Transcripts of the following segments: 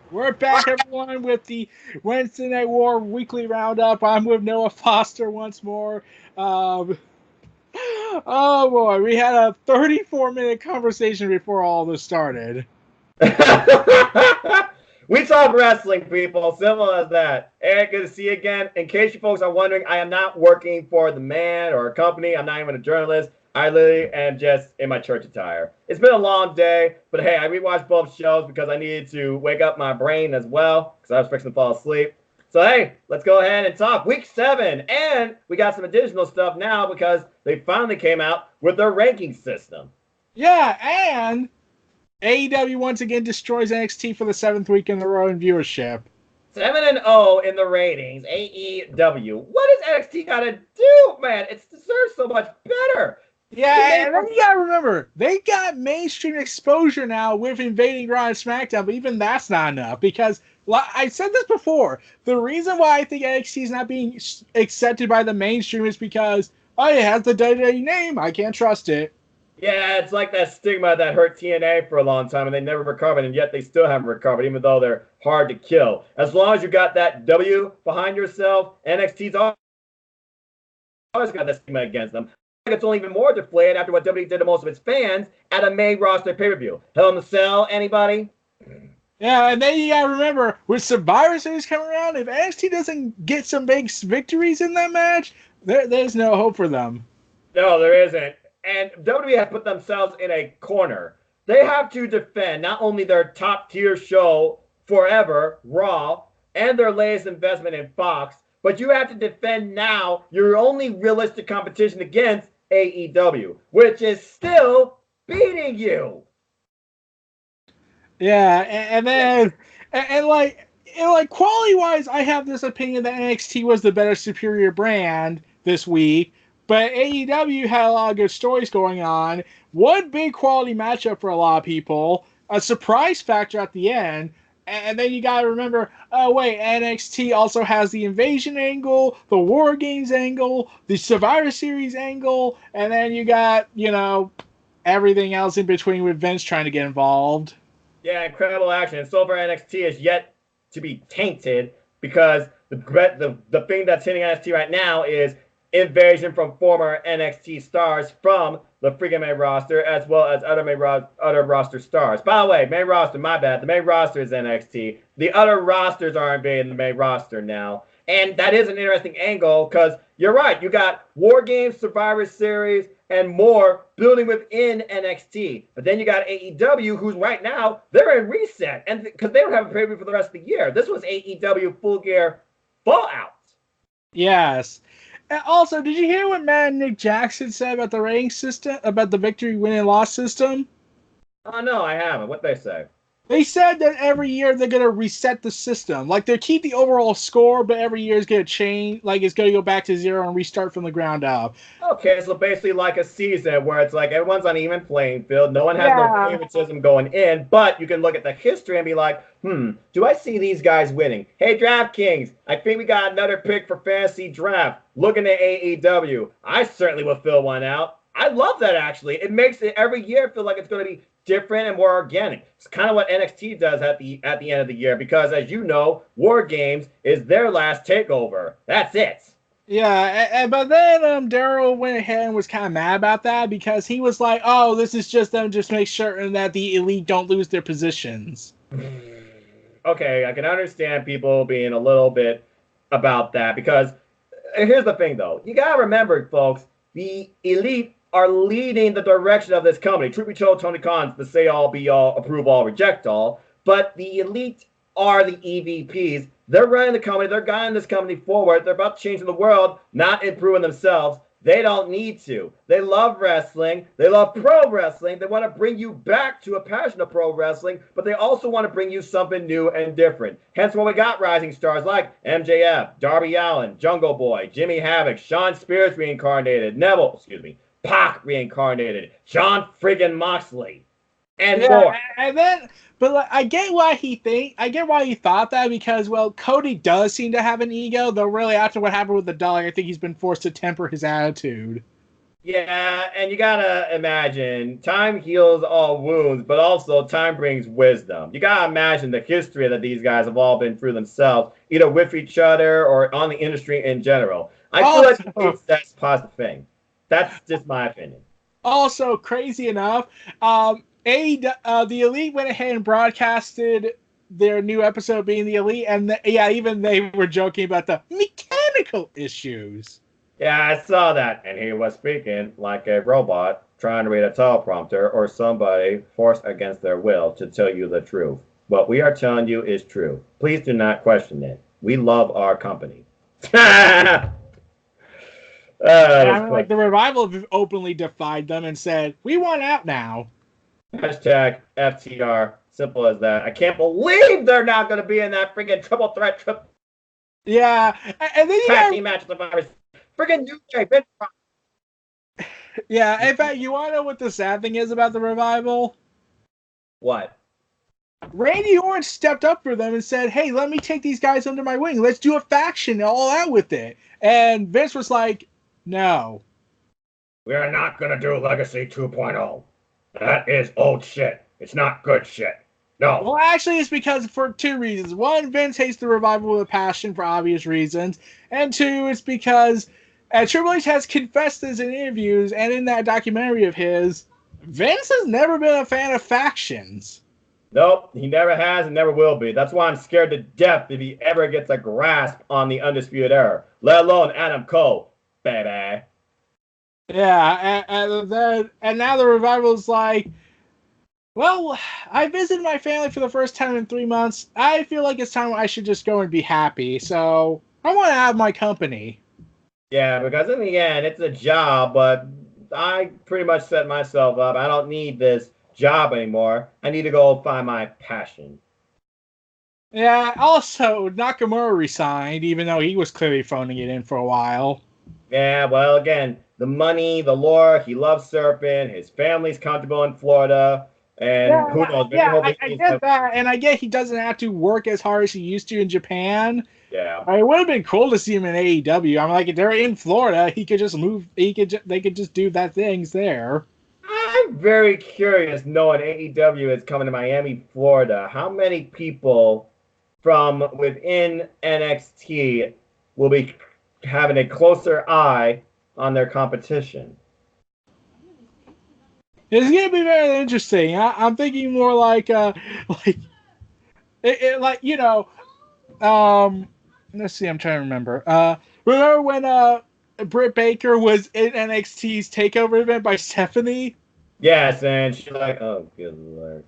We're back, everyone, with the Wednesday Night War Weekly Roundup. I'm with Noah Foster once more. Um, oh boy, we had a 34-minute conversation before all this started. We talk wrestling, people. Simple as that. Eric, good to see you again. In case you folks are wondering, I am not working for the man or a company. I'm not even a journalist. I literally am just in my church attire. It's been a long day, but hey, I rewatched both shows because I needed to wake up my brain as well because I was fixing to fall asleep. So hey, let's go ahead and talk week 7. And we got some additional stuff now because they finally came out with their ranking system. Yeah, and AEW once again destroys NXT for the 7th week in a row in viewership. 7-0 in the ratings. AEW. What does NXT gotta do, man? It deserves so much better. Yeah, and then you gotta remember, they got mainstream exposure now with invading Raw and SmackDown, but even that's not enough because I said this before. The reason why I think NXT is not being accepted by the mainstream is because, oh, it has the WWE name. I can't trust it. Yeah, it's like that stigma that hurt TNA for a long time and they never recovered, and yet they still haven't recovered, even though they're hard to kill. As long as you got that W behind yourself, NXT's always got that stigma against them. It's only even more deflated after what WWE did to most of its fans at a main roster pay-per-view. Hell in the Cell, anybody? Yeah, and then you gotta remember, with Survivor Series coming around, if NXT doesn't get some big victories in that match, there's no hope for them. No, there isn't. And WWE has put themselves in a corner. They have to defend not only their top tier show forever, Raw, and their latest investment in Fox, but you have to defend now your only realistic competition against AEW, which is still beating you. Yeah, and like quality wise, I have this opinion that NXT was the better, superior brand this week. But AEW had a lot of good stories going on. One big quality matchup for a lot of people. A surprise factor at the end. And then you gotta remember, oh wait, NXT also has the Invasion angle, the War Games angle, the Survivor Series angle, and then you got, everything else in between with Vince trying to get involved. Yeah, incredible action. And so far, NXT is yet to be tainted because the thing that's hitting NXT right now is invasion from former NXT stars from the freaking main roster, as well as other roster stars. By the way, main roster, my bad. The main roster is NXT. The other rosters are invading the main roster now. And that is an interesting angle because you're right. You got War Games, Survivor Series, and more building within NXT. But then you got AEW, who's right now, they're in reset. And because they don't have a preview for the rest of the year. This was AEW Full Gear Fallout. Yes. And also, did you hear what Matt and Nick Jackson said about the rating system, about the victory, win, and loss system? Oh, no, I haven't. What'd they say? They said that every year they're going to reset the system. Like, they'll keep the overall score, but every year it's going to change. Like, it's going to go back to 0 and restart from the ground up. Okay, so basically like a season where it's like everyone's on an even playing field. No one has no favoritism going in, but you can look at the history and be like, do I see these guys winning? Hey, DraftKings, I think we got another pick for fantasy draft. Looking at AEW, I certainly will fill one out. I love that, actually. It makes it every year feel like it's going to be different and more organic. It's kind of what NXT does at the end of the year because, as you know, War Games is their last takeover. That's it. Yeah, but then Daryl went ahead and was kind of mad about that because he was like, oh, this is just them just make certain that the elite don't lose their positions. Okay, I can understand people being a little bit about that because here's the thing, though. You got to remember, folks, the elite are leading the direction of this company. Truth be told, Tony Khan's the say all, be all, approve all, reject all. But the elite are the EVPs. They're running the company. They're guiding this company forward. They're about to change the world, not improving themselves. They don't need to. They love wrestling. They love pro wrestling. They want to bring you back to a passion of pro wrestling, but they also want to bring you something new and different. Hence when we got rising stars like MJF, Darby Allin, Jungle Boy, Jimmy Havoc, Shawn Spears reincarnated, Pac reincarnated, John friggin' Moxley, and more. And then, but like, I get why he thought that because, well, Cody does seem to have an ego, though really after what happened with the dollar, I think he's been forced to temper his attitude. Yeah, and you gotta imagine time heals all wounds, but also time brings wisdom. You gotta imagine the history that these guys have all been through themselves, either with each other or on the industry in general. I feel like Also, that's a positive thing. That's just my opinion. also crazy enough, the Elite went ahead and broadcasted their new episode being the Elite, and yeah, even they were joking about the mechanical issues. Yeah, I saw that, and he was speaking like a robot trying to read a teleprompter or somebody forced against their will to tell you the truth. What we are telling you is true. Please do not question it. We love our company. That And I was mean, funny. like the Revival have openly defied them and said, "We want out now." Hashtag FTR. Simple as that. I can't believe they're not going to be in that freaking triple threat Yeah, and then you tag got team match with the virus. Freaking New Day. Ben yeah. In fact, you want to know what the sad thing is about the Revival? what? Randy Orton stepped up for them and said, "Hey, let me take these guys under my wing. Let's do a faction all out with it." And Vince was like, "No." We are not going to do Legacy 2.0. That is old shit. It's not good shit. No. Well, actually, it's because for two reasons. One, Vince hates the Revival with a passion for obvious reasons, and two, it's because Triple H has confessed this in interviews and in that documentary of his. Vince has never been a fan of factions. Nope, he never has and never will be. That's why I'm scared to death if he ever gets a grasp on the Undisputed Era, let alone Adam Cole, baby. Yeah, and now the Revival's like, well, I visited my family for the first time in 3 months. I feel like it's time I should just go and be happy. So I want to have my company. Yeah, because in the end, it's a job, but I pretty much set myself up. I don't need this job anymore. I need to go find my passion. Yeah, also, Nakamura resigned, even though he was clearly phoning it in for a while. Yeah, well, again, the money, the lore, he loves surfing, his family's comfortable in Florida, and who knows, maybe Yeah, he'll I, be. I get that, and I get he doesn't have to work as hard as he used to in Japan. Yeah. It would have been cool to see him in AEW. I'm like, if they're in Florida, he could just move. They could just do that things there. I'm very curious, knowing AEW is coming to Miami, Florida. How many people from within NXT will be having a closer eye on their competition? It's gonna be very interesting. I'm thinking more like, like, like let's see. I'm trying to remember. Remember when Britt Baker was in NXT's Takeover event by Stephanie? Yes, and she's like, oh, good lord.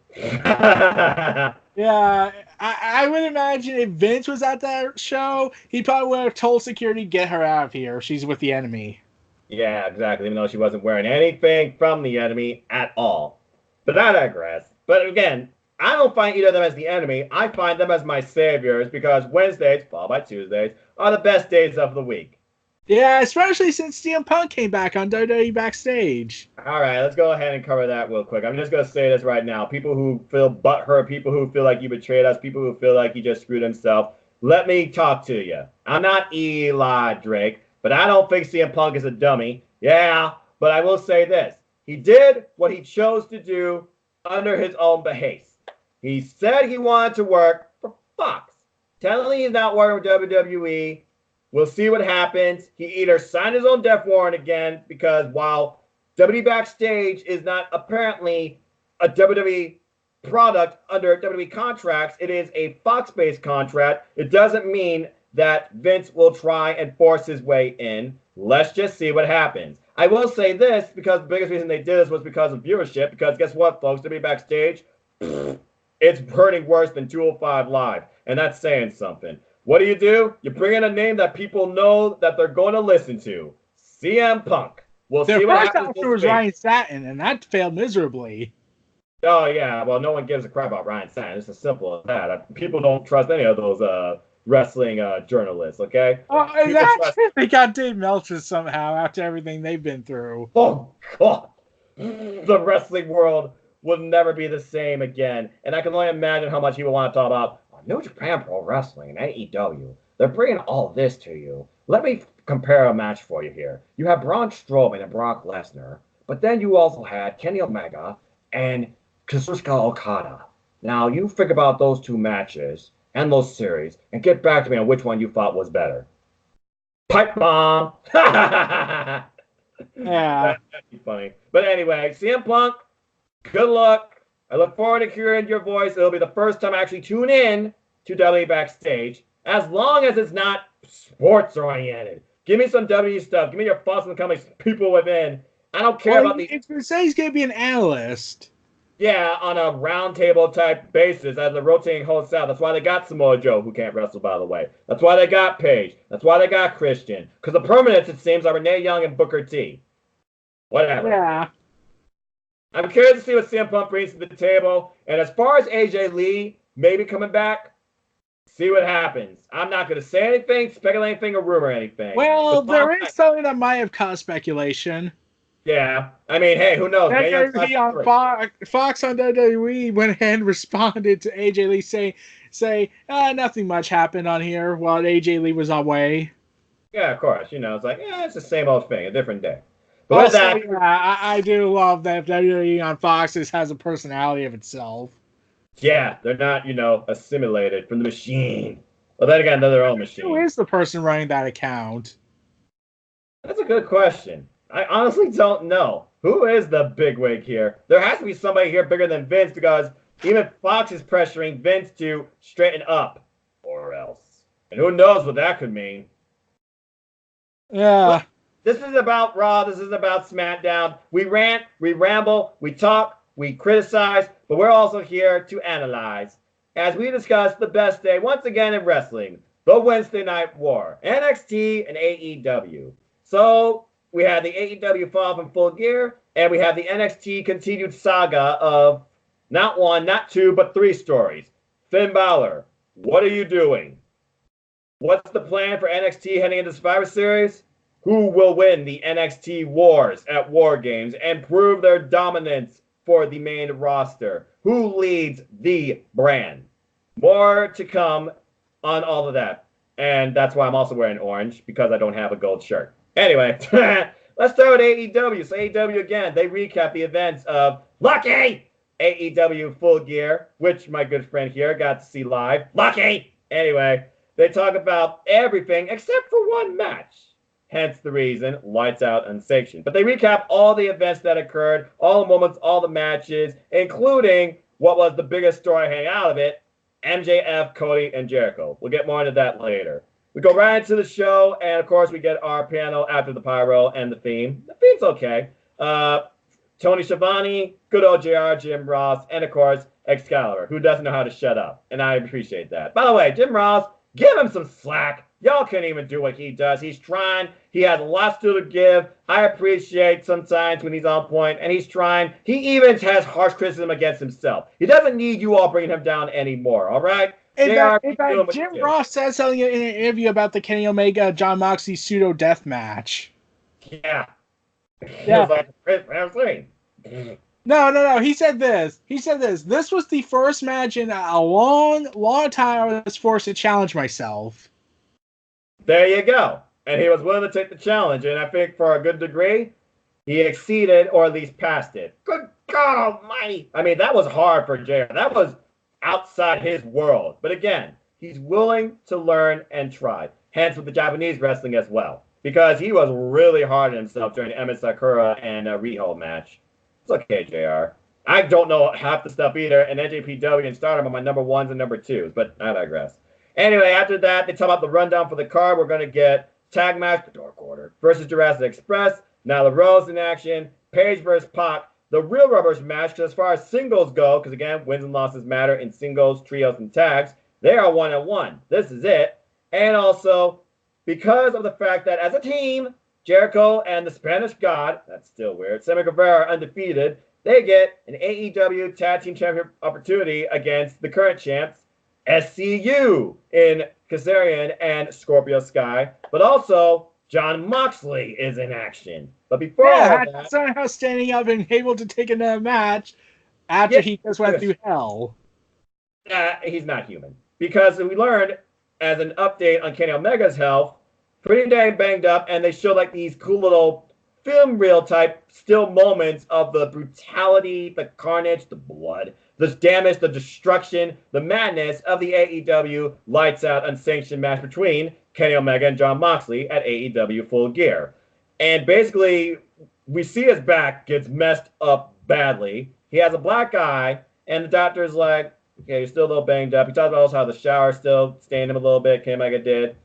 Yeah, I would imagine if Vince was at that show, he probably would have told security, "Get her out of here. She's with the enemy." Yeah, exactly. Even though she wasn't wearing anything from the enemy at all. But I digress. But again, I don't find either of them as the enemy. I find them as my saviors because Wednesdays, followed by Tuesdays, are the best days of the week. Yeah, especially since CM Punk came back on WWE Backstage. All right, let's go ahead and cover that real quick. I'm just going to say this right now. People who feel butthurt, people who feel like you betrayed us, people who feel like you just screwed himself, let me talk to you. I'm not Eli Drake, but I don't think CM Punk is a dummy. Yeah, but I will say this. He did what he chose to do under his own behest. He said he wanted to work for Fox. Telling he's not working with WWE. We'll see what happens. He either signed his own death warrant again because while WWE Backstage is not apparently a WWE product under WWE contracts, it is a Fox-based contract. It doesn't mean that Vince will try and force his way in. Let's just see what happens. I will say this because the biggest reason they did this was because of viewership. Because guess what, folks? WWE Backstage, it's hurting worse than 205 Live, and that's saying something. What do? You bring in a name that people know that they're going to listen to. CM Punk. We'll Their see what first happens option this was week. Ryan Satin, and that failed miserably. Oh, yeah. Well, no one gives a crap about Ryan Satin. It's as simple as that. People don't trust any of those wrestling journalists, okay? Oh, and People trust. they got Dave Meltzer somehow after everything they've been through. Oh, God. The wrestling world will never be the same again. And I can only imagine how much he will want to talk about New Japan Pro Wrestling and AEW. They're bringing all this to you. Let me compare a match for you here. You have Braun Strowman and Brock Lesnar, but then you also had Kenny Omega and Kazuchika Okada. Now, you think about those two matches and those series and get back to me on which one you thought was better. Pipe bomb! Yeah. That'd be funny. But anyway, CM Punk, good luck. I look forward to hearing your voice. It'll be the first time I actually tune in to WWE Backstage, as long as it's not sports oriented. Give me some WWE stuff. Give me your thoughts on the company's people within. I don't care about the. It's going to say he's going to be an analyst. Yeah, on a roundtable type basis as a rotating host out. That's why they got Samoa Joe, who can't wrestle, by the way. That's why they got Paige. That's why they got Christian. Because the permanents, it seems, are Renee Young and Booker T. Whatever. Yeah. I'm curious to see what CM Punk brings to the table. And as far as AJ Lee maybe coming back, see what happens. I'm not going to say anything, speculate anything, or rumor anything. Well, there is something that might have caused speculation. Yeah. I mean, hey, who knows? Fox on WWE went ahead and responded to AJ Lee say nothing much happened on here while AJ Lee was away. Yeah, of course. It's like, it's the same old thing, a different day. But also, I do love that WWE on Fox has a personality of itself. Yeah, they're not, assimilated from the machine. Well, then again, they're their own machine. Who is the person running that account? That's a good question. I honestly don't know. Who is the bigwig here? There has to be somebody here bigger than Vince, because even Fox is pressuring Vince to straighten up, or else. And who knows what that could mean. Yeah. But this is about Raw. This is about SmackDown. We rant, we ramble, we talk, we criticize, but we're also here to analyze. As we discuss the best day, once again in wrestling, the Wednesday Night War, NXT and AEW. So we had the AEW Fall from Full Gear, and we have the NXT continued saga of not one, not two, but three stories. Finn Balor, what are you doing? What's the plan for NXT heading into Survivor Series? Who will win the NXT Wars at War Games and prove their dominance for the main roster? Who leads the brand? More to come on all of that. And that's why I'm also wearing orange, because I don't have a gold shirt. Anyway, let's start with AEW. So AEW, again, they recap the events of Lucky AEW Full Gear, which my good friend here got to see live. Lucky! Anyway, they talk about everything except for one match. Hence the reason, lights out, unsanctioned. But they recap all the events that occurred, all the moments, all the matches, including what was the biggest story hanging out of it, MJF, Cody, and Jericho. We'll get more into that later. We go right into the show, and of course we get our panel after the pyro and the theme. The theme's okay. Tony Schiavone, good old JR, Jim Ross, and of course Excalibur, who doesn't know how to shut up. And I appreciate that. By the way, Jim Ross, give him some slack. Y'all can't even do what he does. He's trying. He has lots to give. I appreciate sometimes when he's on point, and he's trying. He even has harsh criticism against himself. He doesn't need you all bringing him down anymore, all right? In fact, Jim Ross said something in an interview about the Kenny Omega John Moxley pseudo death match. Yeah. It was like, No. He said this. This was the first match in a long, long time I was forced to challenge myself. There you go. And he was willing to take the challenge. And I think for a good degree, he exceeded or at least passed it. Good God almighty. I mean, that was hard for JR. That was outside his world. But again, he's willing to learn and try. Hence with the Japanese wrestling as well. Because he was really hard on himself during the Emmett Sakura and Riho match. It's okay, JR. I don't know half the stuff either. And NJPW and Stardom are my number ones and number twos. But I digress. Anyway, after that, they talk about the rundown for the card. We're going to get tag match, the Dark Order, versus Jurassic Express. Nyla Rose in action. Paige versus Pac. The real rubbers match, because as far as singles go, because again, wins and losses matter in singles, trios, and tags, they are 1-1. This is it. And also, because of the fact that as a team, Jericho and the Spanish God, that's still weird, Sammy Guevara are undefeated, they get an AEW Tag Team Championship opportunity against the current champs, SCU, in Kazarian and Scorpio Sky. But also, John Moxley is in action. But before all that, somehow standing up and able to take another match after he just went through hell. He's not human. Because we learned, as an update on Kenny Omega's health, pretty dang banged up, and they show like these cool little film reel type still moments of the brutality, the carnage, the blood, the damage, the destruction, the madness of the AEW lights out unsanctioned match between Kenny Omega and Jon Moxley at AEW Full Gear. And basically, we see his back gets messed up badly. He has a black eye, and the doctor's like, okay, you're still a little banged up. He talks about also how the shower still stained him a little bit, Kenny Omega did.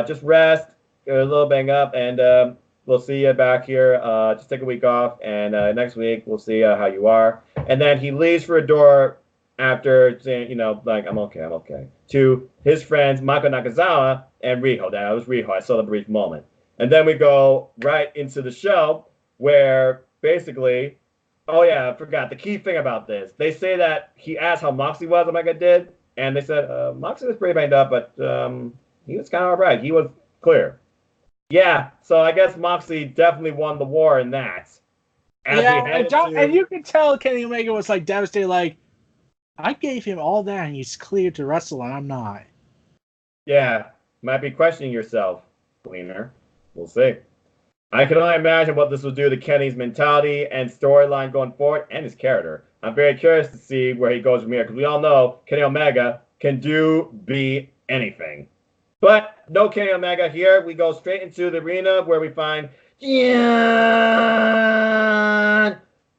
Just rest, you're a little banged up, and we'll see you back here. Just take a week off, and next week we'll see how you are. And then he leaves for a door after saying, like, I'm okay, to his friends Mako Nakazawa and Riho. That was Riho. I saw the brief moment. And then we go right into the show where basically, oh yeah, I forgot the key thing about this. They say that he asked how Moxley was, Omega did, and they said Moxley was pretty banged up, but he was kind of all right. He was clear. Yeah, so I guess Moxley definitely won the war in that. And you can tell Kenny Omega was like devastated, like, I gave him all that and he's cleared to wrestle and I'm not. Yeah, might be questioning yourself, Cleaner. We'll see. I can only imagine what this will do to Kenny's mentality and storyline going forward and his character. I'm very curious to see where he goes from here because we all know Kenny Omega can be anything. But no Kenny Omega here. We go straight into the arena where we find Jon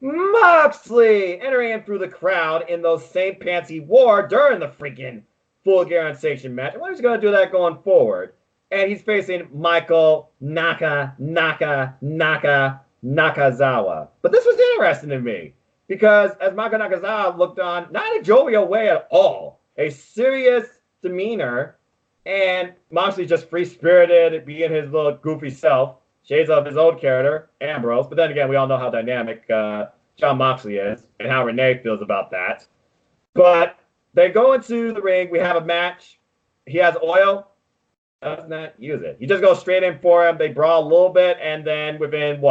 Moxley entering in through the crowd in those same pants he wore during the freaking Full Gear Unsanctioned match. And he's going to do that going forward. And he's facing Michael Nakazawa. But this was interesting to me because as Michael Nakazawa looked on, not in a jovial way at all, a serious demeanor. And Moxley just free-spirited, being his little goofy self, shades of his old character, Ambrose. But then again, we all know how dynamic Jon Moxley is and how Renee feels about that. But they go into the ring. We have a match. He has oil. Does not use it. He just goes straight in for him. They brawl a little bit, and then within,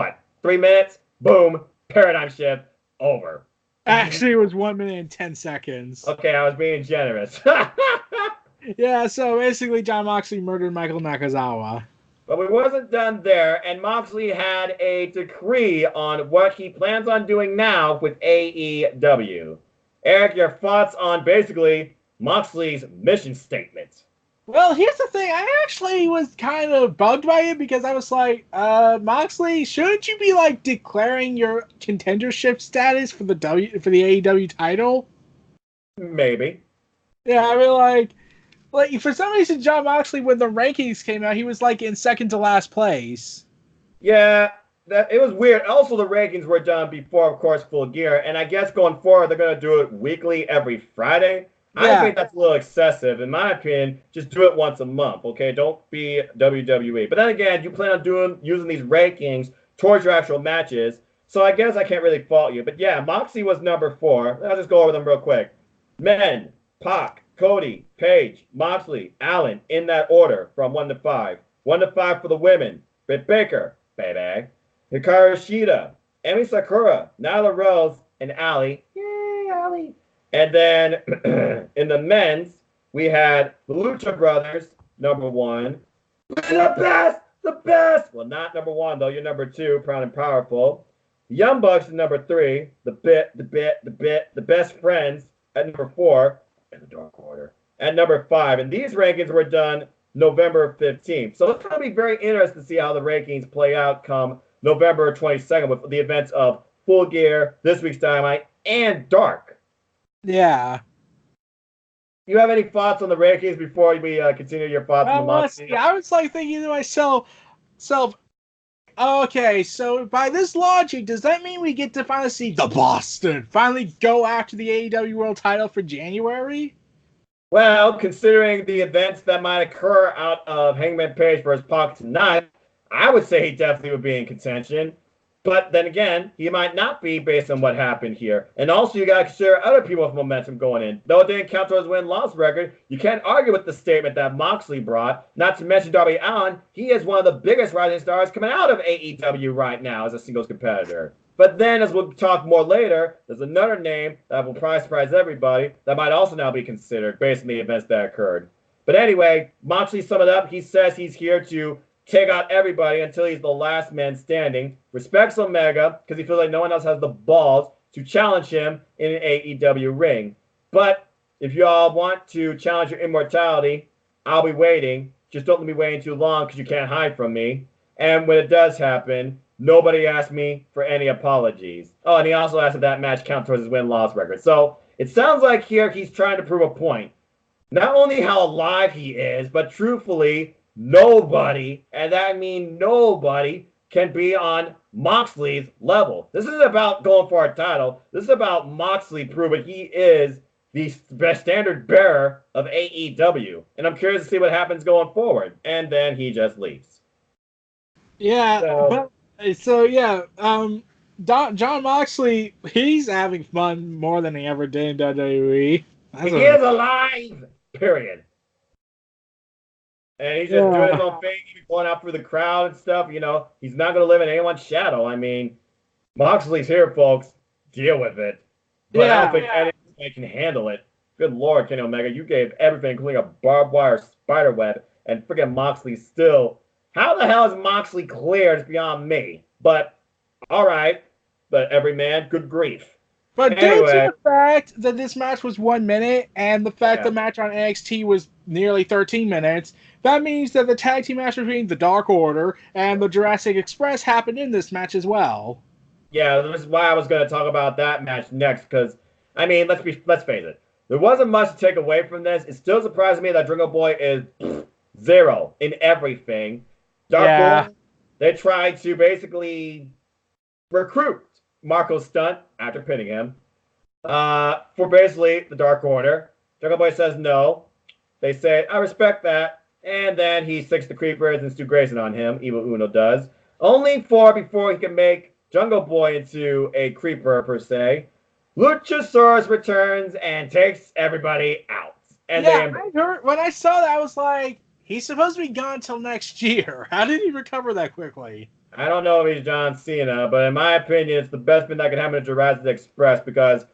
3 minutes? Boom. Paradigm shift. Over. Actually, it was 1 minute and 10 seconds. Okay, I was being generous. Yeah, so basically Jon Moxley murdered Michael Nakazawa. But we wasn't done there, and Moxley had a decree on what he plans on doing now with AEW. Eric, your thoughts on basically Moxley's mission statement? Well, here's the thing. I actually was kind of bugged by it because I was like, Moxley, shouldn't you be like declaring your contendership status for the AEW title? Maybe. Yeah, I mean, like for some reason, Jon Moxley, when the rankings came out, he was like in second to last place. Yeah, it was weird. Also, the rankings were done before, of course, Full Gear, and I guess going forward, they're going to do it weekly every Friday. Yeah. I think that's a little excessive. In my opinion, just do it once a month, okay? Don't be WWE. But then again, you plan on using these rankings towards your actual matches, so I guess I can't really fault you. But yeah, Moxley was number 4. I'll just go over them real quick. Men, Pac, Cody, Paige, Moxley, Allen, in that order from 1 to 5. 1 to 5 for the women. Britt Baker, baby. Hikaru Shida, Emi Sakura, Nyla Rose, and Allie. Yay, Allie. And then in the men's, we had the Lucha Brothers, number 1. The best. Well, not number 1, though. You're number 2, Proud and Powerful. The Young Bucks is number 3. The Best Friends at number 4. In the Dark Order. At number 5. And these rankings were done November 15th. So it's going to be very interesting to see how the rankings play out come November 22nd with the events of Full Gear, This Week's Dynamite, and Dark. Yeah. You have any thoughts on the rankings before we continue your thoughts on the month? I was like thinking to myself, okay, so by this logic, does that mean we get to finally see the Boston finally go after the AEW World Title for January? Well, considering the events that might occur out of Hangman Page versus Pac tonight, I would say he definitely would be in contention. But then again, he might not be based on what happened here. And also, you got to consider other people with momentum going in. Though it didn't count towards win-loss record, you can't argue with the statement that Moxley brought. Not to mention Darby Allin. He is one of the biggest rising stars coming out of AEW right now as a singles competitor. But then, as we'll talk more later, there's another name that will probably surprise everybody that might also now be considered based on the events that occurred. But anyway, Moxley summed it up. He says he's here to take out everybody until he's the last man standing, respects Omega because he feels like no one else has the balls to challenge him in an AEW ring. But if y'all want to challenge your immortality, I'll be waiting. Just don't let me wait too long because you can't hide from me. And when it does happen, nobody asked me for any apologies. Oh, and he also asked if that match counts towards his win-loss record. So it sounds like here he's trying to prove a point. Not only how alive he is, but truthfully, nobody, and that means nobody, can be on Moxley's level. This isn't about going for a title. This is about Moxley proving he is the standard bearer of AEW. And I'm curious to see what happens going forward. And then he just leaves. Yeah, John Moxley, he's having fun more than he ever did in WWE. He is alive, period. And he's just doing his own thing, he's going out for the crowd and stuff. You know, he's not going to live in anyone's shadow. I mean, Moxley's here, folks. Deal with it. But I don't think anybody can handle it. Good Lord, Kenny Omega, you gave everything, including a barbed wire spider web, and freaking Moxley still. How the hell is Moxley cleared? It's beyond me. But, all right. But every man, good grief. But due to the fact that this match was 1 minute and the fact the match on NXT was nearly 13 minutes, that means that the tag team match between the Dark Order and the Jurassic Express happened in this match as well. Yeah, this is why I was going to talk about that match next, because, I mean, let's face it. There wasn't much to take away from this. It still surprises me that Jungle Boy is zero in everything. Dark Order, they tried to basically recruit Marco Stunt after pinning him for basically the Dark Order. Jungle Boy says no. They say, I respect that. And then he sticks the Creepers and Stu Grayson on him. Evil Uno does. Only before he can make Jungle Boy into a Creeper, per se. Luchasaurus returns and takes everybody out. And when I saw that, I was like, he's supposed to be gone till next year. How did he recover that quickly? I don't know if he's John Cena, but in my opinion, it's the best thing that can happen to Jurassic Express because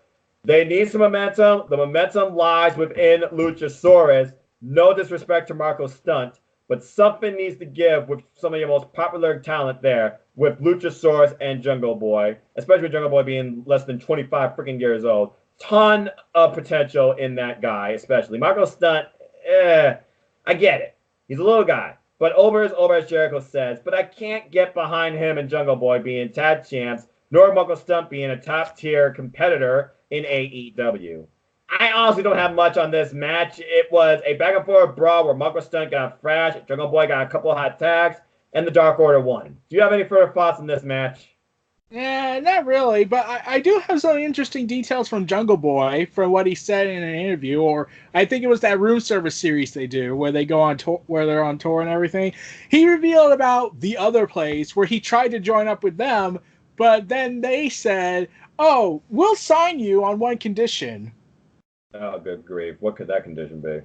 they need some momentum. The momentum lies within Luchasaurus. No disrespect to Marco Stunt, but something needs to give with some of your most popular talent there with Luchasaurus and Jungle Boy, especially with Jungle Boy being less than 25 freaking years old. Ton of potential in that guy, especially. Marco Stunt, I get it. He's a little guy. But over as Jericho says, but I can't get behind him and Jungle Boy being tag champs, nor Marco Stunt being a top-tier competitor in AEW. I honestly don't have much on this match. It was a back-and-forth brawl where Marco Stunt got thrashed, Jungle Boy got a couple of hot tags, and the Dark Order won. Do you have any further thoughts on this match? Yeah, not really, but I do have some interesting details from Jungle Boy from what he said in an interview, or I think it was that room service series they do where they go on tour, where they're on tour and everything. He revealed about the other place where he tried to join up with them, but then they said, "Oh, we'll sign you on one condition." Oh, good grief! What could that condition be?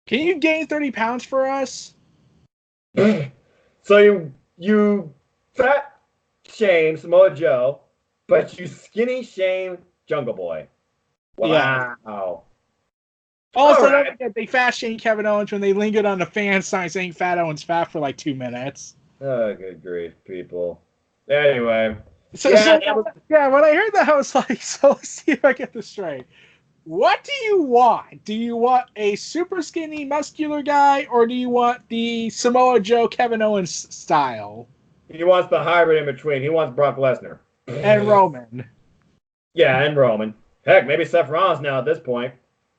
Can you gain 30 pounds for us? So you fat shame Samoa Joe, but you skinny shame Jungle Boy. Wow. Yeah. Also, don't forget, they fat shamed Kevin Owens when they lingered on the fan sign saying Fat Owens fat for like 2 minutes. Oh, good grief, people. Anyway. When I heard that, I was like, so let's see if I get this straight. What do you want? Do you want a super skinny, muscular guy, or do you want the Samoa Joe, Kevin Owens style? He wants the hybrid in between. He wants Brock Lesnar. And Roman. Yeah, and Roman. Heck, maybe Seth Rollins now at this point.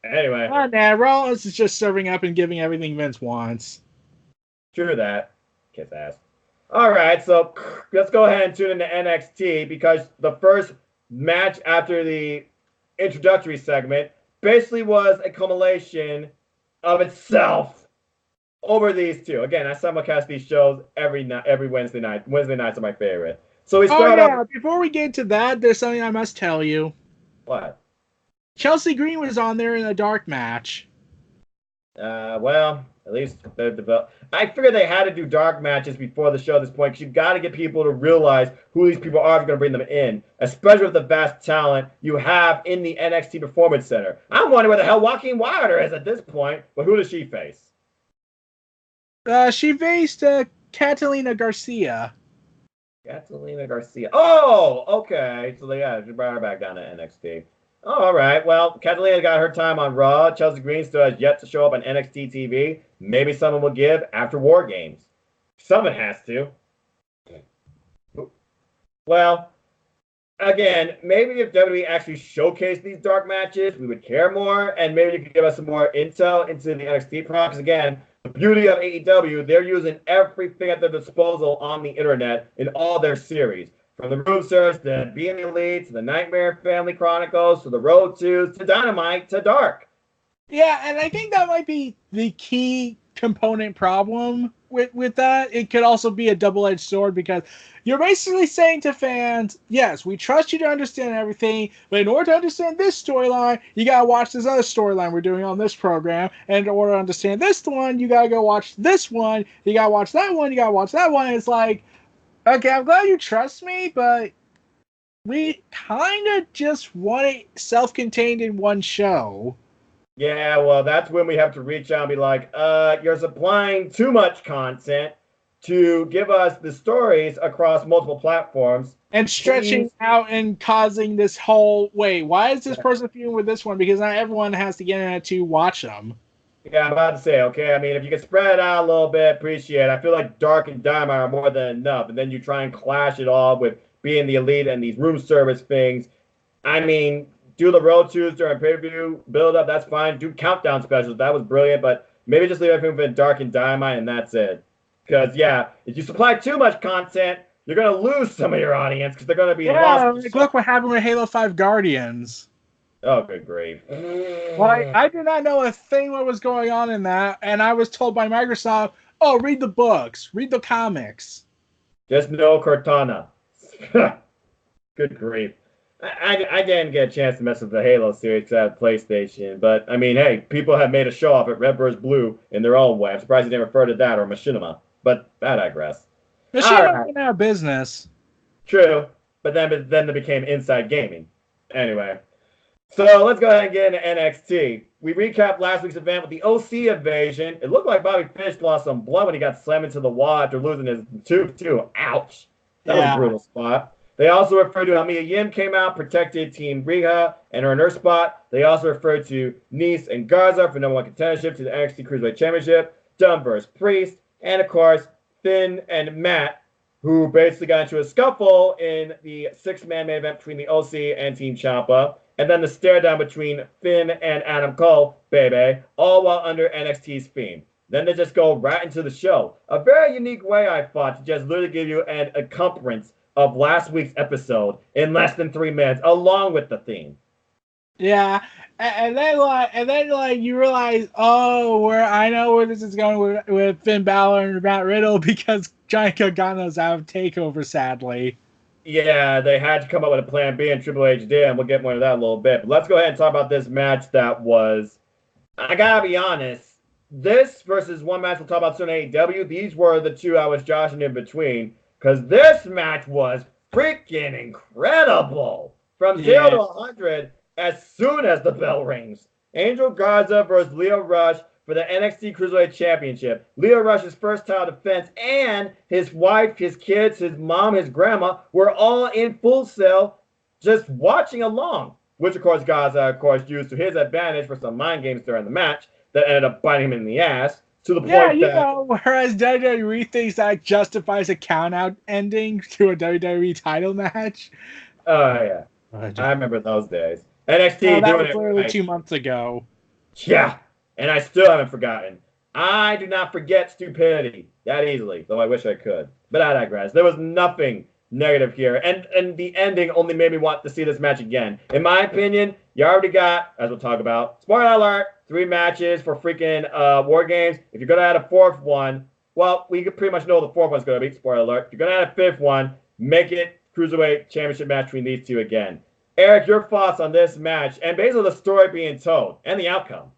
Anyway. Rollins is just serving up and giving everything Vince wants. True that. Kiss ass. All right, so let's go ahead and tune into NXT because the first match after the introductory segment basically was a culmination of itself over these two. Again, I simulcast these shows every Wednesday night. Wednesday nights are my favorite. So we start off. Before we get to that, there's something I must tell you. What? Chelsea Green was on there in a dark match. Well, at least they're developed. I figured they had to do dark matches before the show at this point because you've got to get people to realize who these people are if you're going to bring them in, especially with the vast talent you have in the NXT Performance Center. I'm wondering where the hell Joaquin Wilder is at this point, but who does she face? She faced Catalina Garcia. Catalina Garcia. Oh, okay. So she brought her back down to NXT. Oh, all right. Well, Catalina got her time on Raw. Chelsea Green still has yet to show up on NXT TV. Maybe someone will give after War Games. Someone has to. Well, again, maybe if WWE actually showcased these dark matches, we would care more, and maybe you could give us some more intel into the NXT product. Because again, the beauty of AEW, they're using everything at their disposal on the internet in all their series. From the Room Service to Being Elite to the Nightmare Family Chronicles to the Road to Dynamite to Dark. Yeah, and I think that might be the key component problem with that. It could also be a double-edged sword because you're basically saying to fans, yes, we trust you to understand everything, but in order to understand this storyline, you gotta watch this other storyline we're doing on this program, and in order to understand this one, you gotta go watch this one, you gotta watch that one, you gotta watch that one. It's like, okay, I'm glad you trust me, but we kind of just want it self-contained in one show. Yeah, well, that's when we have to reach out and be like, you're supplying too much content to give us the stories across multiple platforms. And stretching Please. out and causing this whole wait, why is this person feuding with this one? Because not everyone has the internet to watch them. Yeah, I'm about to say, okay, I mean, if you can spread it out a little bit, appreciate it. I feel like Dark and Diamond are more than enough. And then you try and clash it all with being the elite and these room service things. I mean, do the road twos during pay-per-view build up, that's fine. Do countdown specials, that was brilliant, but maybe just leave everything with Dark and Dynamite and that's it. Because yeah, if you supply too much content, you're gonna lose some of your audience because they're gonna be Yeah, lost. like look what happened with Halo 5 Guardians. Oh, good grief. Like I did not know a thing what was going on in that, and I was told by Microsoft, oh, read the books, read the comics. Just no Cortana. Good grief. I didn't get a chance to mess with the Halo series at PlayStation, but I mean, hey, people have made a show off at Red vs. Blue in their own way. I'm surprised you didn't refer to that or Machinima, but I digress. All Machine right, went out of business. true, but then they became Inside Gaming. Anyway, so let's go ahead and get into NXT. We recapped last week's event with the OC invasion. It looked like Bobby Fish lost some blood when he got slammed into the wall after losing his tube too. Ouch, that was a brutal spot. They also referred to how Mia Yim came out, protected Team Riha, and earned her spot. They also referred to Nice and Garza for number one contendership to the NXT Cruiserweight Championship, Dunn versus Priest, and of course, Finn and Matt, who basically got into a scuffle in the six-man main event between the OC and Team Ciampa, and then the stare down between Finn and Adam Cole, baby, all while under NXT's theme. Then they just go right into the show. A very unique way, I thought, to just literally give you an accompaniment of last week's episode in less than 3 minutes, along with the theme. Yeah, and then you realize, oh, I know where this is going with Finn Balor and Matt Riddle because Johnny Gargano's out of Takeover, sadly. Yeah, they had to come up with a plan B, and Triple H did, and we'll get more of that in a little bit. But let's go ahead and talk about this match that was, I gotta be honest, this versus one match we'll talk about soon in AEW, these were the two I was joshing in between. Because this match was freaking incredible. From 0 to 100 as soon as the bell rings. Angel Garza versus Lio Rush for the NXT Cruiserweight Championship. Lio Rush's first title defense and his wife, his kids, his mom, his grandma were all in Full Sail just watching along. Which, of course, Garza, used to his advantage for some mind games during the match that ended up biting him in the ass. To the point whereas WWE thinks that justifies a count-out ending to a WWE title match. Oh, yeah. I remember those days. NXT that doing was it literally right. 2 months ago. Yeah, and I still haven't forgotten. I do not forget stupidity that easily, though I wish I could. But I digress. There was nothing negative here, and the ending only made me want to see this match again. In my opinion, you already got, as we'll talk about, spoiler alert, 3 matches for freaking War Games. If you're going to add a 4th one, well, we could pretty much know the 4th one's going to be, spoiler alert. If you're going to add a 5th one, make it Cruiserweight Championship match between these two again. Eric, your thoughts on this match, and basically the story being told, and the outcome.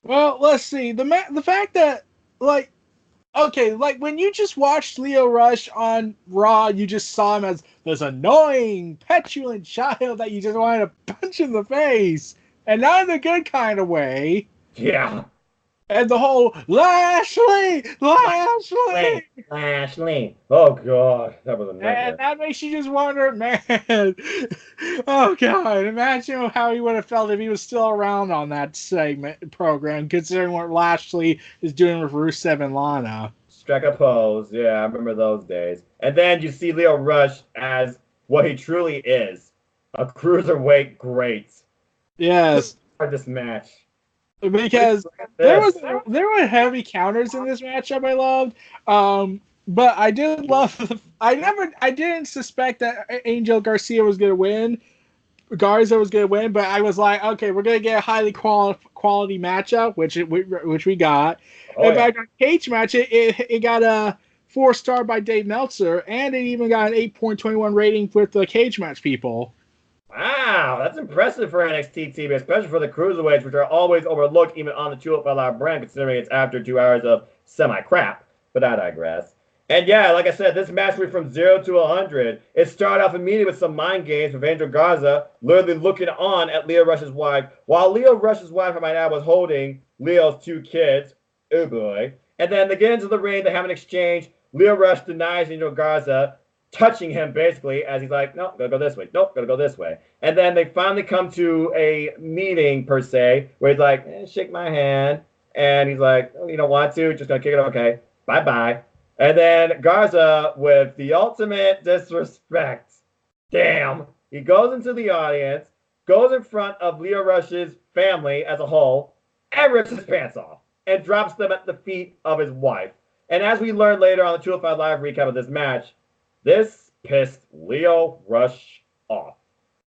Well, let's see. The fact that, when you just watched Lio Rush on Raw, you just saw him as this annoying, petulant child that you just wanted to punch in the face. And not in the good kind of way. Yeah. And the whole Lashley. Lashley. Oh god, that was a And nightmare. that makes you just wonder, man. Oh god, imagine how he would have felt if he was still around on that segment program, considering what Lashley is doing with Rusev and Lana. Strike a pose. Yeah, I remember those days. And then you see Leo Rush as what he truly is, a cruiserweight great. Yes, This match. because This. there were heavy counters in this matchup. I loved, but I did love. I didn't suspect that Angel Garcia was gonna win. Garza was gonna win, but I was like, okay, we're gonna get a highly quality matchup, which we got. Oh In yeah. fact, on cage match, it got a 4-star by Dave Meltzer, and it even got an 8.21 rating with the cage match people. Wow, that's impressive for NXT TV, especially for the cruiserweights, which are always overlooked even on the 205 Live brand, considering it's after 2 hours of semi-crap. But I digress. And yeah, like I said, this match went from 0 to 100. It started off immediately with some mind games with Angel Garza literally looking on at Leo Rush's wife, while Leo Rush's wife, I might add, was holding Leo's 2 kids. Oh boy. And then they get into the ring, they have an exchange. Leo Rush denies Angel Garza, touching him basically as he's like, nope, gotta go this way. Nope, gotta go this way. And then they finally come to a meeting, per se, where he's like, shake my hand. And he's like, oh, you don't want to? Just gonna kick it up? Okay, bye-bye. And then Garza, with the ultimate disrespect, damn, he goes into the audience, goes in front of Leo Rush's family as a whole, and rips his pants off, and drops them at the feet of his wife. And as we learned later on the 205 Live recap of this match, this pissed Leo Rush off.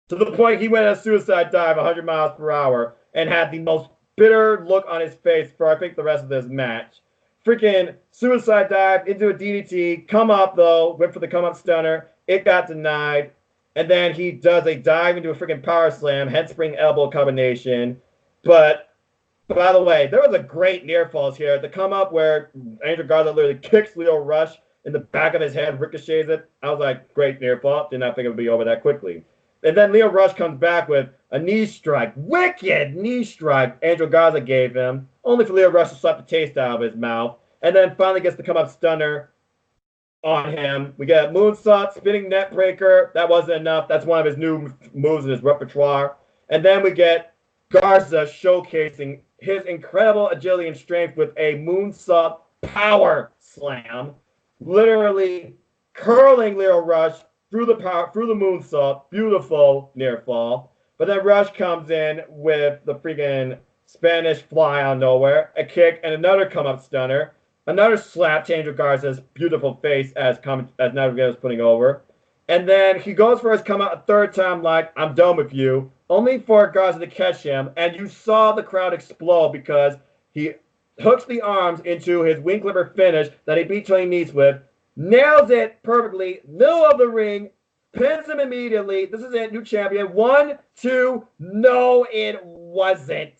To the point he went on a suicide dive 100 miles per hour and had the most bitter look on his face for, I think, the rest of this match. Freaking suicide dive into a DDT, come up though, went for the come up stunner, it got denied, and then he does a dive into a freaking power slam, head spring elbow combination. But by the way, there was a great near falls here. The come up where Angel Garza literally kicks Leo Rush in the back of his head, ricochets it. I was like, great near fall. Did not think it would be over that quickly. And then Leo Rush comes back with a knee strike. Wicked knee strike Angel Garza gave him, only for Leo Rush to slap the taste out of his mouth. And then finally gets the come up stunner on him. We get a moonsault, spinning net breaker. That wasn't enough. That's one of his new moves in his repertoire. And then we get Garza showcasing his incredible agility and strength with a moonsault power slam, literally curling Leo Rush through the moonsault. Beautiful near fall. But then Rush comes in with the freaking Spanish fly out of nowhere, a kick, and another come up stunner. Another slap to Angel Garza's beautiful face as Navigator's putting over. And then he goes for his come out a third time like, I'm done with you, only for Garza to catch him. And you saw the crowd explode because he hooks the arms into his wing clipper finish that he beat Tony Nese with, nails it perfectly, middle of the ring, pins him immediately. This is it, new champion. 1, 2, no, it wasn't.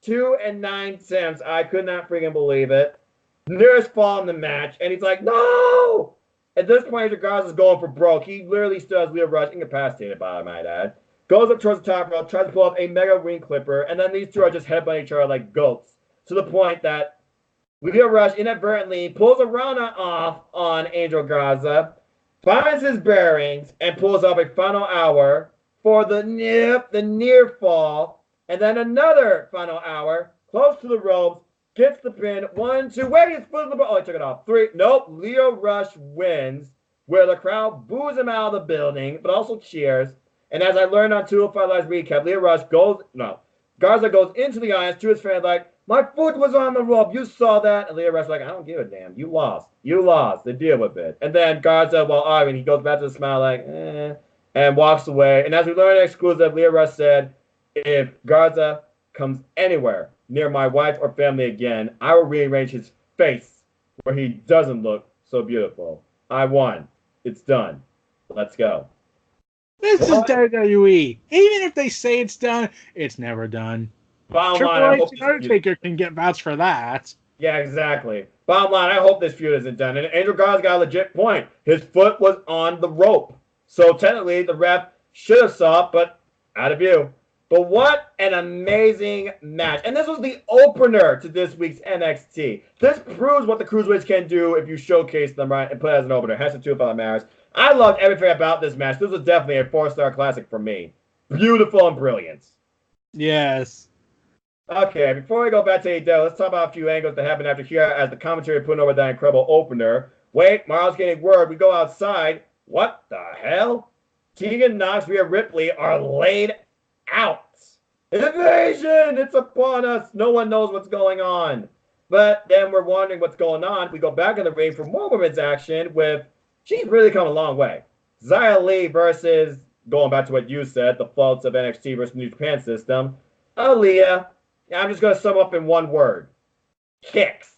2 and 9 attempts. I could not freaking believe it. Nearest fall in the match, and he's like, no! At this point, Angel Garza's going for broke. He literally still has Leo Rush incapacitated, by I might add. Goes up towards the top rope, tries to pull up a mega ring clipper, and then these two are just headbutting each other like goats. To the point that Leo Rush inadvertently pulls a Rana off on Angel Garza, finds his bearings, and pulls up a final hour for the near fall, and then another final hour, close to the ropes, gets the pin. 1, 2, wait, his foot in the ball. Oh, he took it off. 3, nope. Leo Rush wins, where the crowd boos him out of the building, but also cheers. And as I learned on 205 Live's recap, Garza goes into the audience to his fans like, my foot was on the rope. You saw that. And Leo Rush like, I don't give a damn. You lost. You lost. They deal with it. And then Garza, while arguing, he goes back to the smile like, and walks away. And as we learned in exclusive, Leo Rush said, if Garza comes anywhere near my wife or family again, I will rearrange his face where he doesn't look so beautiful. I won. It's done. Let's go. This is WWE. Even if they say it's done, it's never done. Bottom Triple line, H and Undertaker can get vouched for that. Yeah, exactly. Bottom line, I hope this feud isn't done. And Angel Garza's got a legit point. His foot was on the rope. So technically, the ref should have saw it, but out of view. But what an amazing match. And this was the opener to this week's NXT. This proves what the Cruiserweights can do if you showcase them right and put it as an opener. Hence the two fellow matters. I loved everything about this match. This was definitely a 4-star classic for me. Beautiful and brilliant. Yes. Okay, before we go back to AEW, let's talk about a few angles that happened after here as the commentary putting over that incredible opener. Wait, Marlo's getting word. We go outside. What the hell? Tegan Knox, Rhea Ripley are laid out. Invasion! It's upon us. No one knows what's going on. But then we're wondering what's going on. We go back in the ring for more women's action with, she's really come a long way. Xia Li versus, going back to what you said, the faults of NXT versus New Japan system. Aaliyah. I'm just going to sum up in one word. Kicks.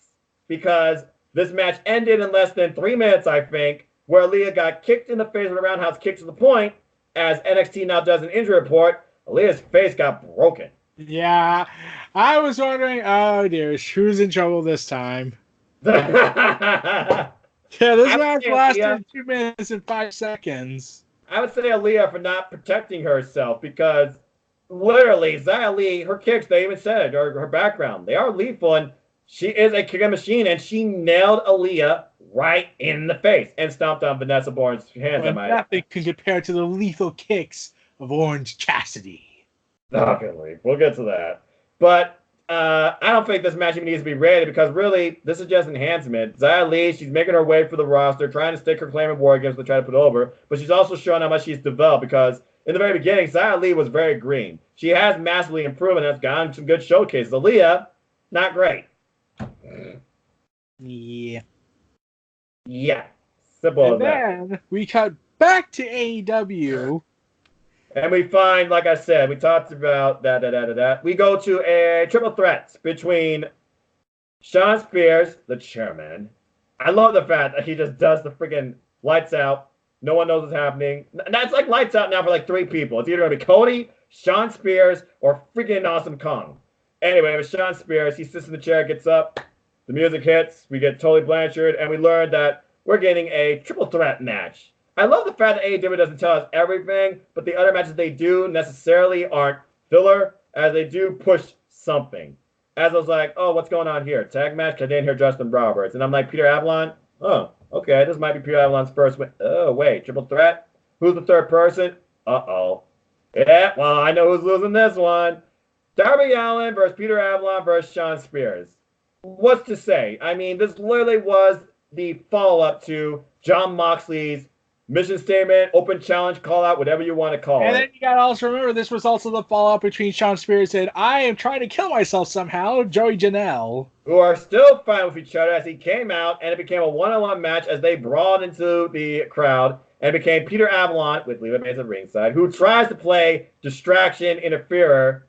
Because this match ended in less than 3 minutes, I think, where Aaliyah got kicked in the face with a roundhouse kick to the point, as NXT now does an injury report, Aaliyah's face got broken. Yeah. I was wondering, oh dear, who's in trouble this time? Yeah, this match lasted 2 minutes and 5 seconds. I would say Aaliyah for not protecting herself because literally, Xia Li, her kicks, they even said it, or her background, they are lethal, and she is a kicking machine, and she nailed Aaliyah right in the face and stomped on Vanessa Bourne's hands. Well, nothing can compare to the lethal kicks of Orange Cassidy. Okay, we'll get to that. But I don't think this match even needs to be rated because really, this is just enhancement. Xia Li, she's making her way for the roster, trying to stick her claim in War Games to try to put over, but she's also showing how much she's developed because in the very beginning, Xia Li was very green. She has massively improved and has gotten some good showcases. Aaliyah, not great. Yeah. Yeah. Simple as that. And then we cut back to AEW. And we find, like I said, we talked about that. We go to a triple threat between Shawn Spears, the chairman. I love the fact that he just does the freaking lights out. No one knows what's happening. That's like lights out now for like 3 people. It's either going to be Cody, Shawn Spears, or freaking Awesome Kong. Anyway, with Shawn Spears, he sits in the chair, gets up, the music hits, we get Tully Blanchard, and we learn that we're getting a triple threat match. I love the fact that AEW doesn't tell us everything, but the other matches they do necessarily aren't filler, as they do push something. As I was like, oh, what's going on here? Tag match? I didn't hear Justin Roberts. And I'm like, Peter Avalon? Oh, okay, this might be Peter Avalon's first win. Oh, wait, triple threat? Who's the third person? Uh-oh. Yeah, well, I know who's losing this one. Darby Allin versus Peter Avalon versus Shawn Spears. What's to say? I mean, this literally was the follow-up to Jon Moxley's mission statement, open challenge, call out, whatever you want to call it. And then you got to also remember, this was also the follow-up between Shawn Spears and I am trying to kill myself somehow, Joey Janelle. Who are still fine with each other as he came out, and it became a one-on-one match as they brawled into the crowd, and it became Peter Avalon, with Leva Mason ringside, who tries to play distraction interferer.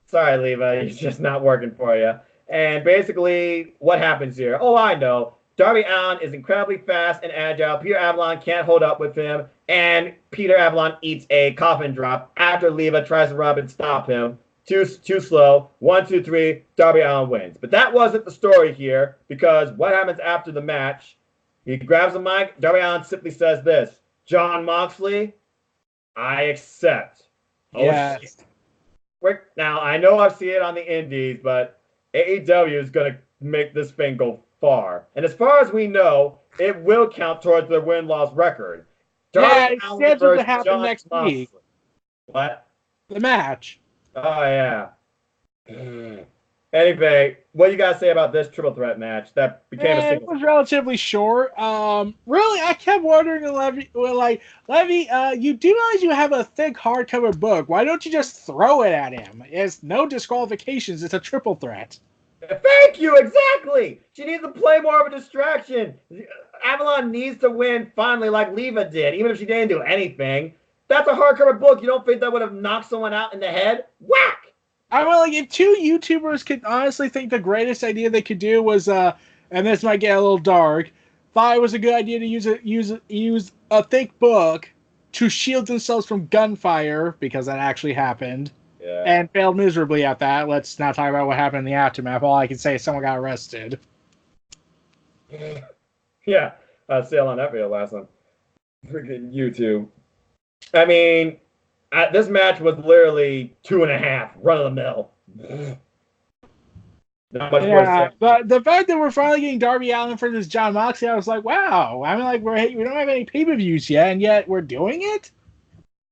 Sorry, Leva, he's just not working for you. And basically, what happens here? Oh, I know. Darby Allin is incredibly fast and agile. Peter Avalon can't hold up with him. And Peter Avalon eats a coffin drop after Leva tries to rub and stop him. Too slow. 1, 2, 3. Darby Allin wins. But that wasn't the story here, because what happens after the match? He grabs the mic. Darby Allin simply says this: Jon Moxley, I accept. Yes. Now, I know I've seen it on the indies, but AEW is going to make this thing go far. And as far as we know, it will count towards their win-loss record. Darby it's scheduled to happen next week. What? The match. Oh, yeah. Anyway, what do you guys say about this triple threat match that became a single? It was relatively short. Really, I kept wondering, Levy, you do realize you have a thick hardcover book. Why don't you just throw it at him? It's no disqualifications. It's a triple threat. Thank you, exactly. She needs to play more of a distraction. Avalon needs to win finally like Leva did, even if she didn't do anything. That's a hardcover book. You don't think that would have knocked someone out in the head? Whack! I mean, like, if 2 YouTubers could honestly think the greatest idea they could do was, and this might get a little dark, thought it was a good idea to use a thick book to shield themselves from gunfire, because that actually happened, and failed miserably at that. Let's not talk about what happened in the aftermath. All I can say is someone got arrested. Yeah, I was sailing on that video last time. Freaking YouTube. I mean, This match was literally 2.5, run of the mill. Not much more to Yeah, say. but the fact that we're finally getting Darby Allin for this John Moxley, I was like, wow. I mean, like we don't have any pay-per-views yet, and yet we're doing it.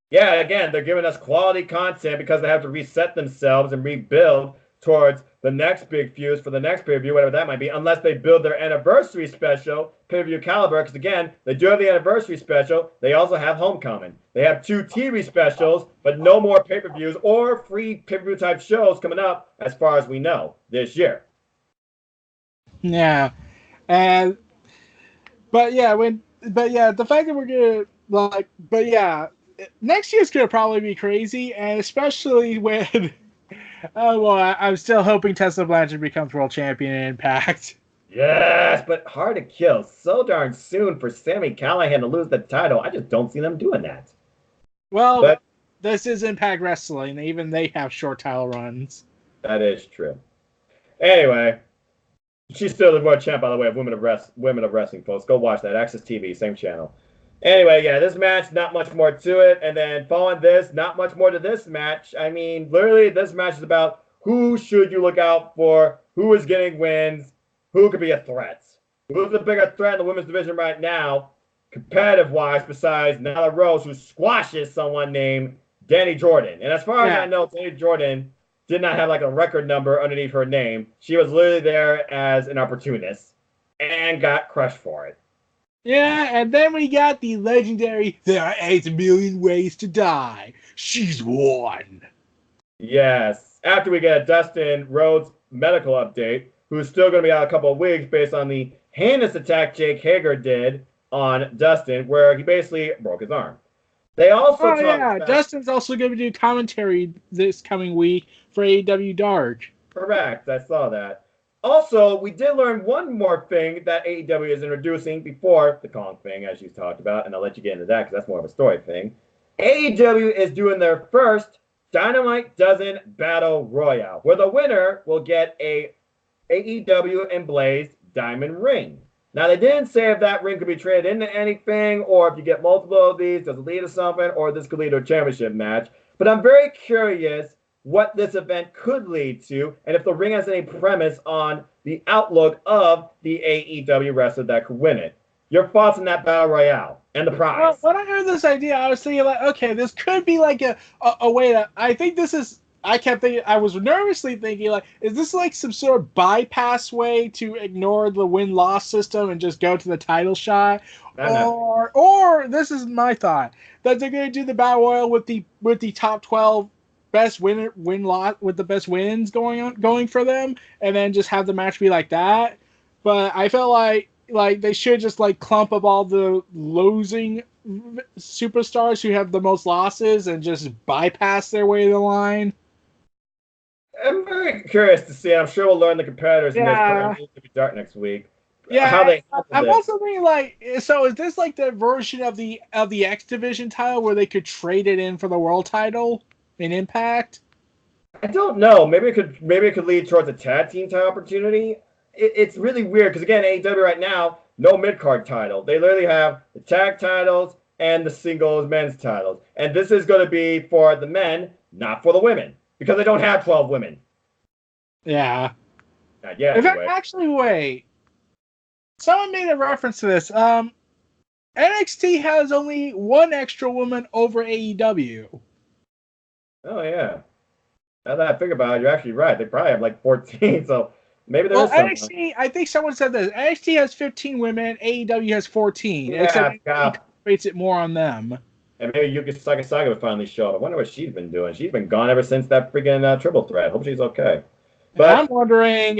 Yeah, again, they're giving us quality content because they have to reset themselves and rebuild towards the next big fuse for the next pay-per-view, whatever that might be, unless they build their anniversary special, pay-per-view caliber, because again, they do have the anniversary special. They also have Homecoming. They have 2 TV specials, but no more pay-per-views or free pay-per-view type shows coming up, as far as we know, this year. Yeah, and but yeah, the fact that we're gonna but yeah, next year's gonna probably be crazy, and especially when oh well, I'm still hoping Tessa Blanchard becomes world champion in Impact. Yes, but hard to kill so darn soon for Sami Callihan to lose the title. I just don't see them doing that. Well, But this is Impact Wrestling. Even they have short title runs. that is true. Anyway, she's still the world champ, by the way, of Women of Wrestling, folks. Go watch that. Access TV, same channel. Anyway, yeah, this match, not much more to it. And then following this, not much more to this match. I mean, literally, this match is about who should you look out for, who is getting wins, who could be a threat. Who's the bigger threat in the women's division right now, competitive-wise, besides Nyla Rose, who squashes someone named Danny Jordan. And as far as I know, Danny Jordan did not have like a record number underneath her name. She was literally there as an opportunist and got crushed for it. Yeah, and then we got the legendary "There are 8 million ways to die." She's one. Yes. After we get a Dustin Rhodes medical update, who's still going to be out a couple of weeks based on the heinous attack Jake Hager did on Dustin, where he basically broke his arm. They also about... Dustin's also going to do commentary this coming week for AEW Dark. Correct, I saw that. Also, we did learn one more thing that AEW is introducing before the Kong thing, as you talked about, and I'll let you get into that because that's more of a story thing. AEW is doing their first Dynamite Dozen Battle Royale, where the winner will get a AEW emblazed diamond ring. Now, they didn't say if that ring could be traded into anything, or if you get multiple of these, does it lead to something, or this could lead to a championship match. But I'm very curious what this event could lead to, and if the ring has any premise on the outlook of the AEW wrestler that could win it. Your thoughts on that battle royale and the prize? Well, when I heard this idea, I was thinking like, okay, this could be like a way that I think this is. I kept thinking, I was nervously thinking like, is this like some sort of bypass way to ignore the win-loss system and just go to the title shot, or this is my thought that they're going to do the battle royal with the top 12 best win lot with the best wins going for them, and then just have the match be like that. But I felt like they should just like clump up all the losing superstars who have the most losses and just bypass their way to the line. I'm very curious to see. I'm sure we'll learn the competitors in this program to be dark next week. Yeah, how they I'm also thinking like, so is this like the version of the X Division title where they could trade it in for the world title in Impact? I don't know. Maybe it could lead towards a tag team title opportunity. It's really weird because again, AEW right now, no mid card title. They literally have the tag titles and the singles men's titles, and this is going to be for the men, not for the women, because they don't have 12 women. Yeah. Not yet. In fact, actually, wait. Someone made a reference to this. NXT has only one extra woman over AEW. Oh yeah. Now that I think about it, you're actually right. They probably have like 14, so maybe there's NXT, I think someone said this. NXT has 15 women, AEW has 14. Yeah, except NXT rates it more on them. And maybe Yuka Sakasaka would finally show up. I wonder what she's been doing. She's been gone ever since that freaking triple threat. Hope she's okay. But I'm wondering,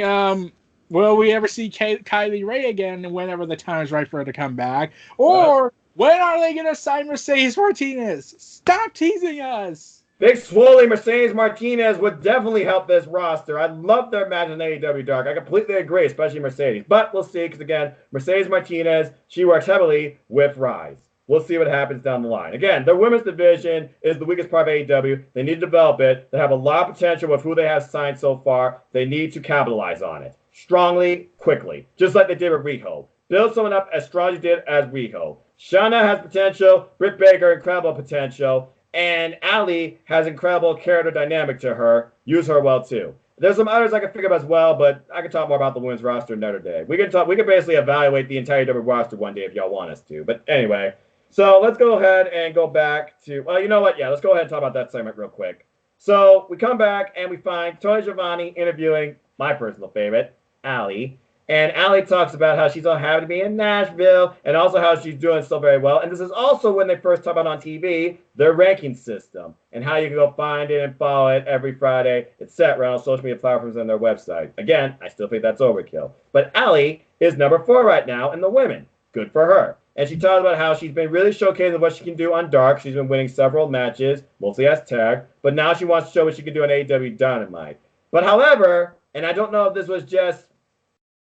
will we ever see Kylie Ray again whenever the time is right for her to come back? Or when are they going to sign Mercedes Martinez? Stop teasing us. Big Swoley Mercedes Martinez would definitely help this roster. I love their match in AEW Dark. I completely agree, especially Mercedes. But we'll see, because again, Mercedes Martinez, she works heavily with Rise. We'll see what happens down the line. Again, their women's division is the weakest part of AEW. They need to develop it. They have a lot of potential with who they have signed so far. They need to capitalize on it strongly, quickly, just like they did with Riho. Build someone up as strong as you did as Riho. Shayna has potential. Britt Baker, incredible potential. And Allie has incredible character dynamic to her. Use her well too. There's some others I can figure out as well, but I can talk more about the women's roster another day. We can basically evaluate the entire WWE roster one day if y'all want us to. But anyway, so let's go ahead and go back to, well, you know what? Yeah, let's go ahead and talk about that segment real quick. So we come back and we find Tony Schiavone interviewing my personal favorite, Allie. And Allie talks about how she's so happy to be in Nashville and also how she's doing so very well. And this is also when they first talk about on TV their ranking system and how you can go find it and follow it every Friday, etc. on social media platforms and their website. Again, I still think that's overkill. But Allie is number 4 right now in the women. Good for her. And she talks about how she's been really showcasing what she can do on Dark. She's been winning several matches, mostly as tag. But now she wants to show what she can do on AEW Dynamite. But however, and I don't know if this was just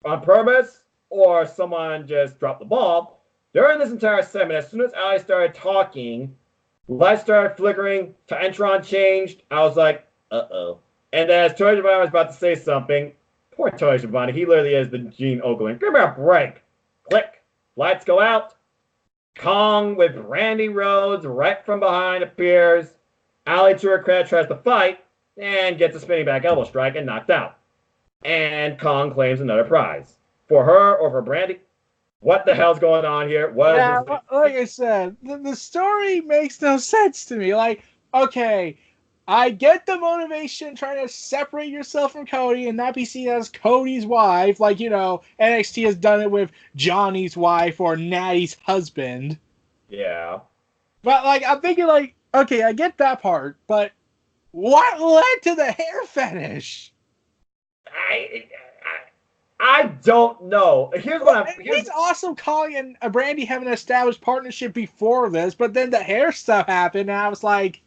on purpose or someone just dropped the ball, during this entire segment, as soon as Allie started talking, lights started flickering, Titantron changed. I was like, uh-oh. And as Tony Schiavone was about to say something, poor Tony Schiavone, he literally is the Gene Okerlund. Give me a break. Click. Lights go out. Kong with Brandy Rhodes right from behind appears. Allie to her credit tries to fight and gets a spinning back elbow strike and knocked out. And Kong claims another prize. For her or for Brandy? What the hell's going on here? Like I said, the story makes no sense to me. Like, okay, I get the motivation trying to separate yourself from Cody and not be seen as Cody's wife. Like, you know, NXT has done it with Johnny's wife or Natty's husband. Yeah. But, like, I'm thinking, like, okay, I get that part, but what led to the hair fetish? I don't know. Here's what I'm. It's awesome Colin and Brandy having an established partnership before this, but then the hair stuff happened, and I was like,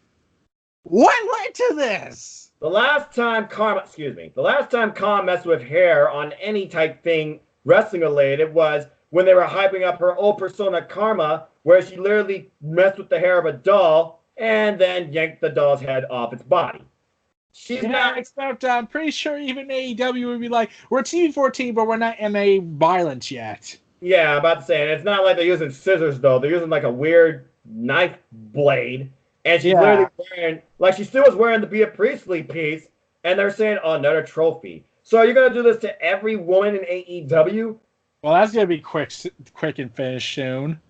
what led to this? The last time Khan messed with hair on any type thing wrestling related was when they were hyping up her old persona Karma, where she literally messed with the hair of a doll and then yanked the doll's head off its body. She's not. Except I'm pretty sure even AEW would be like, we're TV-14, but we're not MA violence yet. Yeah, I'm about to say, and it's not like they're using scissors though. They're using like a weird knife blade, and she's literally wearing, like she still was wearing the Bea Priestley piece, and they're saying, oh, another trophy. So are you gonna do this to every woman in AEW? Well, that's gonna be quick and finish soon.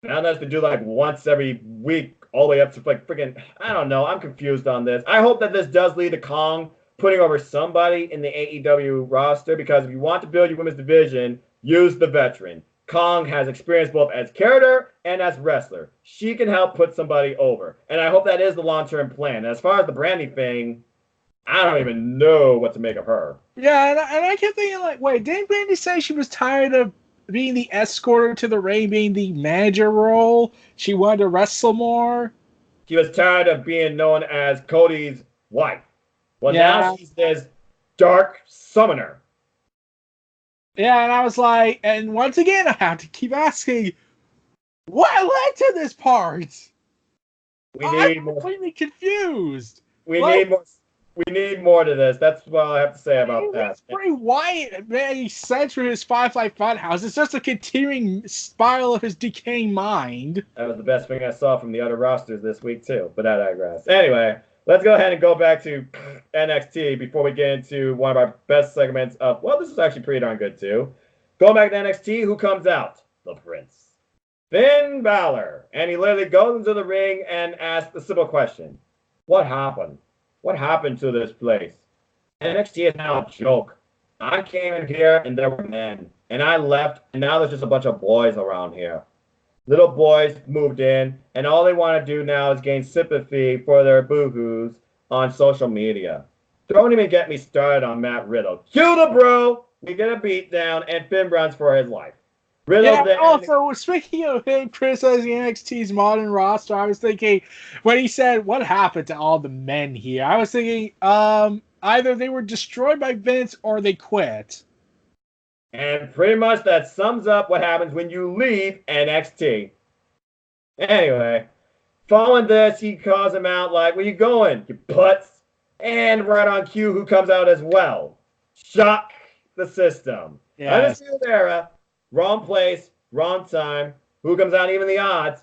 Now that's to do like once every week, all the way up to like freaking, I don't know. I'm confused on this. I hope that this does lead to Kong putting over somebody in the AEW roster, because if you want to build your women's division, use the veteran. Kong has experience both as character and as wrestler. She can help put somebody over. And I hope that is the long-term plan. And as far as the Brandy thing, I don't even know what to make of her. Yeah, and I kept thinking, like, wait, didn't Brandy say she was tired of being the escorter to the ring, being the manager role? She wanted to wrestle more? She was tired of being known as Cody's wife. Well, now she's this dark summoner. Yeah, and I was like, and once again, I have to keep asking, what led to this part? I'm completely confused. We need more to this. That's what I have to say about that. Bray Wyatt made sense for his Firefly Funhouse. It's just a continuing spiral of his decaying mind. That was the best thing I saw from the other rosters this week, too. But I digress. Anyway, let's go ahead and go back to NXT before we get into one of our best segments of, well, this is actually pretty darn good, too. Going back to NXT, who comes out? The Prince. Finn Balor. And he literally goes into the ring and asks a simple question. What happened? What happened to this place? NXT is now a joke. I came in here and there were men. And I left and now there's just a bunch of boys around here. Little boys moved in and all they want to do now is gain sympathy for their boo-hoos on social media. Don't even get me started on Matt Riddle. Cue the bro! We get a beat down and Finn runs for his life. Also, speaking of him criticizing NXT's modern roster, I was thinking, when he said, what happened to all the men here? I was thinking, either they were destroyed by Vince or they quit. And pretty much that sums up what happens when you leave NXT. Anyway, following this, he calls him out like, where you going, you putz? And right on cue, who comes out as well? Shock the system. Undisputed Era. Wrong place, wrong time. Who comes out even the odds?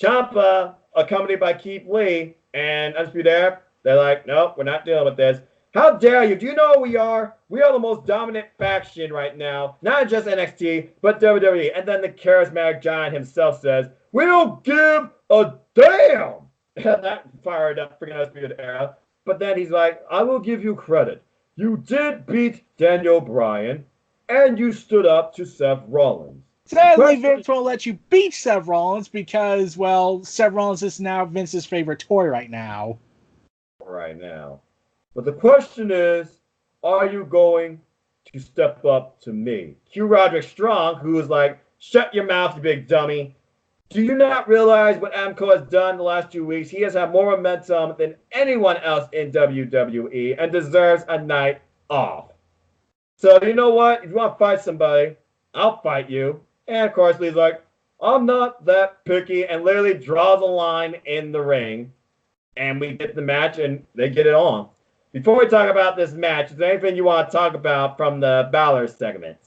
Ciampa accompanied by Keith Lee and Undisputed Era. They're like, nope, we're not dealing with this. How dare you? Do you know who we are? We are the most dominant faction right now. Not just NXT, but WWE. And then the charismatic giant himself says, we don't give a damn. That fired up freaking Undisputed Era. But then he's like, I will give you credit. You did beat Daniel Bryan, and you stood up to Seth Rollins. Sadly, Vince won't let you beat Seth Rollins because, well, Seth Rollins is now Vince's favorite toy right now. But the question is, are you going to step up to me? Q Roderick Strong, who is like, shut your mouth, you big dummy. Do you not realize what Adam Cole has done the last 2 weeks? He has had more momentum than anyone else in WWE and deserves a night off. So you know what? If you want to fight somebody, I'll fight you. And of course, Lee's like, I'm not that picky, and literally draws a line in the ring. And we get the match, and they get it on. Before we talk about this match, is there anything you want to talk about from the Balor segment?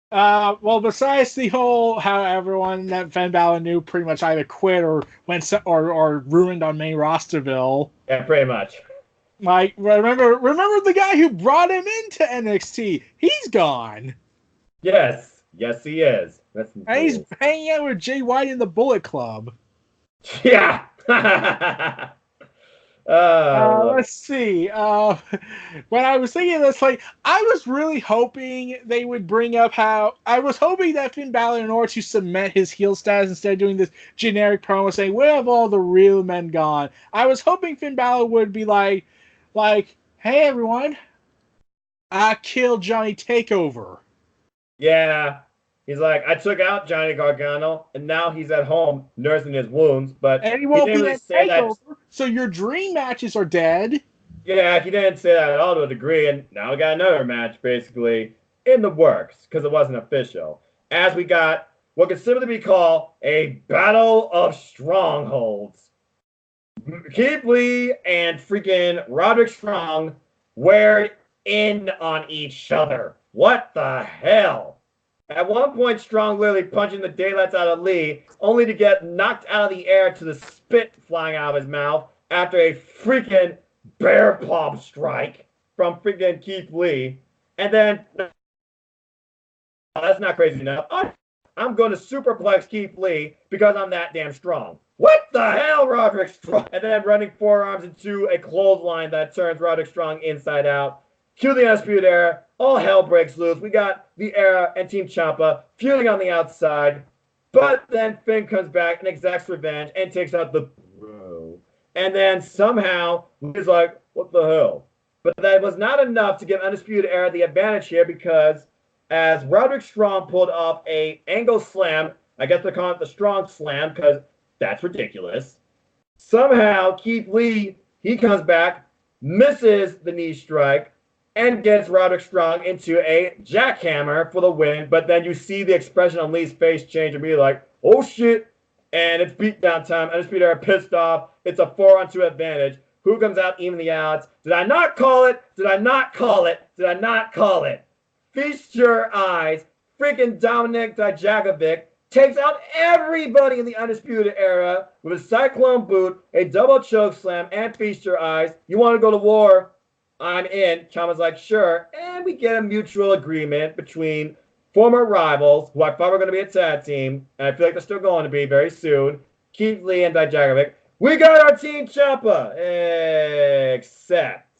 Well, besides the whole how everyone that Finn Balor knew pretty much either quit or went or ruined on main rosterville. Yeah, pretty much. Like, remember the guy who brought him into NXT? He's gone. Yes, he is. And he's hanging out with Jay White in the Bullet Club. Yeah. Let's see. When I was thinking of this, like, I was really hoping they would bring up how I was hoping that Finn Balor, in order to cement his heel status, instead of doing this generic promo saying, "Where have all the real men gone?" I was hoping Finn Balor would be like, "Hey everyone, I killed Johnny Takeover." Yeah. He's like, I took out Johnny Gargano, and now he's at home nursing his wounds. But and he won't be at Takeover, so your dream matches are dead. Yeah, he didn't say that at all to a degree, and now we got another match basically in the works because it wasn't official. As we got what could simply be called a battle of strongholds. Keith Lee and freaking Roderick Strong were in on each other. What the hell? At one point, Strong literally punching the daylights out of Lee, only to get knocked out of the air to the spit flying out of his mouth after a freaking bear palm strike from freaking Keith Lee. And then, that's not crazy enough. I'm going to superplex Keith Lee because I'm that damn strong. What the hell, Roderick Strong? And then running forearms into a clothesline that turns Roderick Strong inside out. Cue the Undisputed Era. All hell breaks loose. We got the Era and Team Ciampa feuding on the outside. But then Finn comes back and exacts revenge and takes out the bro. And then somehow he's like, what the hell? But that was not enough to give Undisputed Era the advantage here because as Roderick Strong pulled off a angle slam, I guess they're calling it the Strong Slam because that's ridiculous. Somehow Keith Lee, he comes back, misses the knee strike, and gets Roderick Strong into a jackhammer for the win. But then you see the expression on Lee's face change and be like, oh shit. And it's beatdown time. Undisputed Era pissed off. It's a 4-on-2 advantage. Who comes out even the odds? Did I not call it? Did I not call it? Did I not call it? Feast your eyes. Freaking Dominic Dijakovic takes out everybody in the Undisputed Era with a Cyclone Boot, a double choke slam, and feast your eyes. You want to go to war? I'm in. Ciampa's like, sure. And we get a mutual agreement between former rivals, who I thought were going to be a tag team, and I feel like they're still going to be very soon, Keith Lee and Dijakovic. We got our Team Ciampa! Except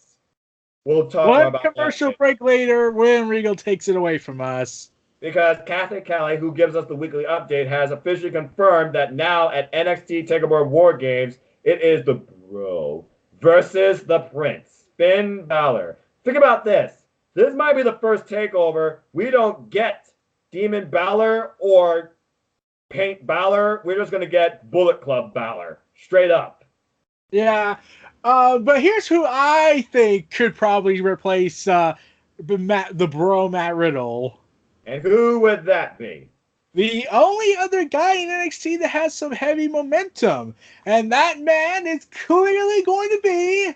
we'll talk about that. One commercial break later, William Regal takes it away from us. Because Catholic Callie, who gives us the weekly update, has officially confirmed that now at NXT TakeOver War Games, it is the Bro versus the Prince. Finn Balor. Think about this. This might be the first takeover. We don't get Demon Balor or Paint Balor. We're just going to get Bullet Club Balor. Straight up. Yeah. But here's who I think could probably replace the bro Matt Riddle. And who would that be? The only other guy in NXT that has some heavy momentum. And that man is clearly going to be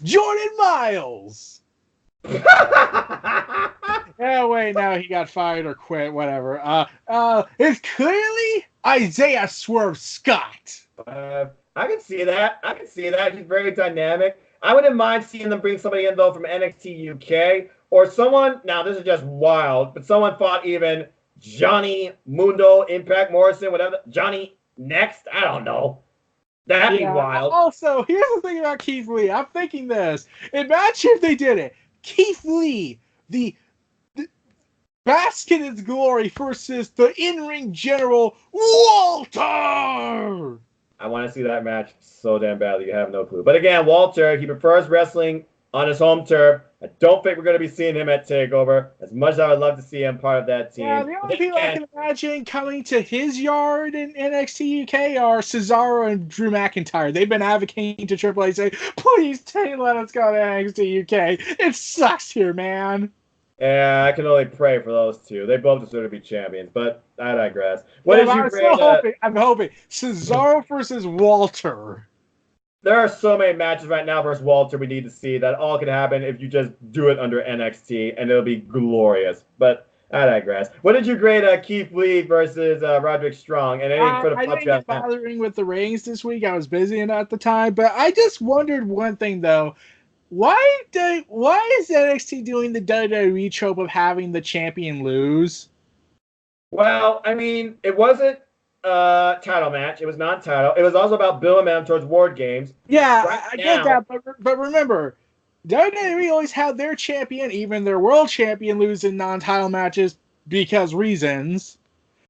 Jordan Miles. Yeah, wait, now he got fired or quit, whatever. It's clearly Isaiah Swerve Scott. I can see that. I can see that. He's very dynamic. I wouldn't mind seeing them bring somebody in though from NXT UK or someone. Now this is just wild, but someone fought even Johnny Mundo, Impact Morrison, whatever. Johnny Next. I don't know. That'd be Yeah. wild. Also, here's the thing about Keith Lee. I'm thinking this. Imagine if they did it. Keith Lee, the bask in its glory versus the in-ring general Walter. I want to see that match so damn badly. You have no clue. But again, Walter, he prefers wrestling on his home turf. I don't think we're going to be seeing him at TakeOver. As much as I would love to see him part of that team. Yeah, the only people I can imagine coming to his yard in NXT UK are Cesaro and Drew McIntyre. They've been advocating to Triple H saying, please let us go to NXT UK. It sucks here, man. Yeah, I can only pray for those two. They both deserve to be champions, but I digress. What did you rate? I'm hoping Cesaro versus Walter. There are so many matches right now versus Walter we need to see that all can happen if you just do it under NXT, and it'll be glorious. But I digress. What did you grade Keith Lee versus Roderick Strong? And any critical I didn't get bothering with the ratings this week. I was busy at the time, but I just wondered one thing though. Why is NXT doing the WWE trope of having the champion lose? Well, I mean, it wasn't a title match. It was non-title. It was also about building momentum towards Ward Games. Yeah, I get that, but remember, WWE always had their champion, even their world champion, lose in non-title matches because reasons.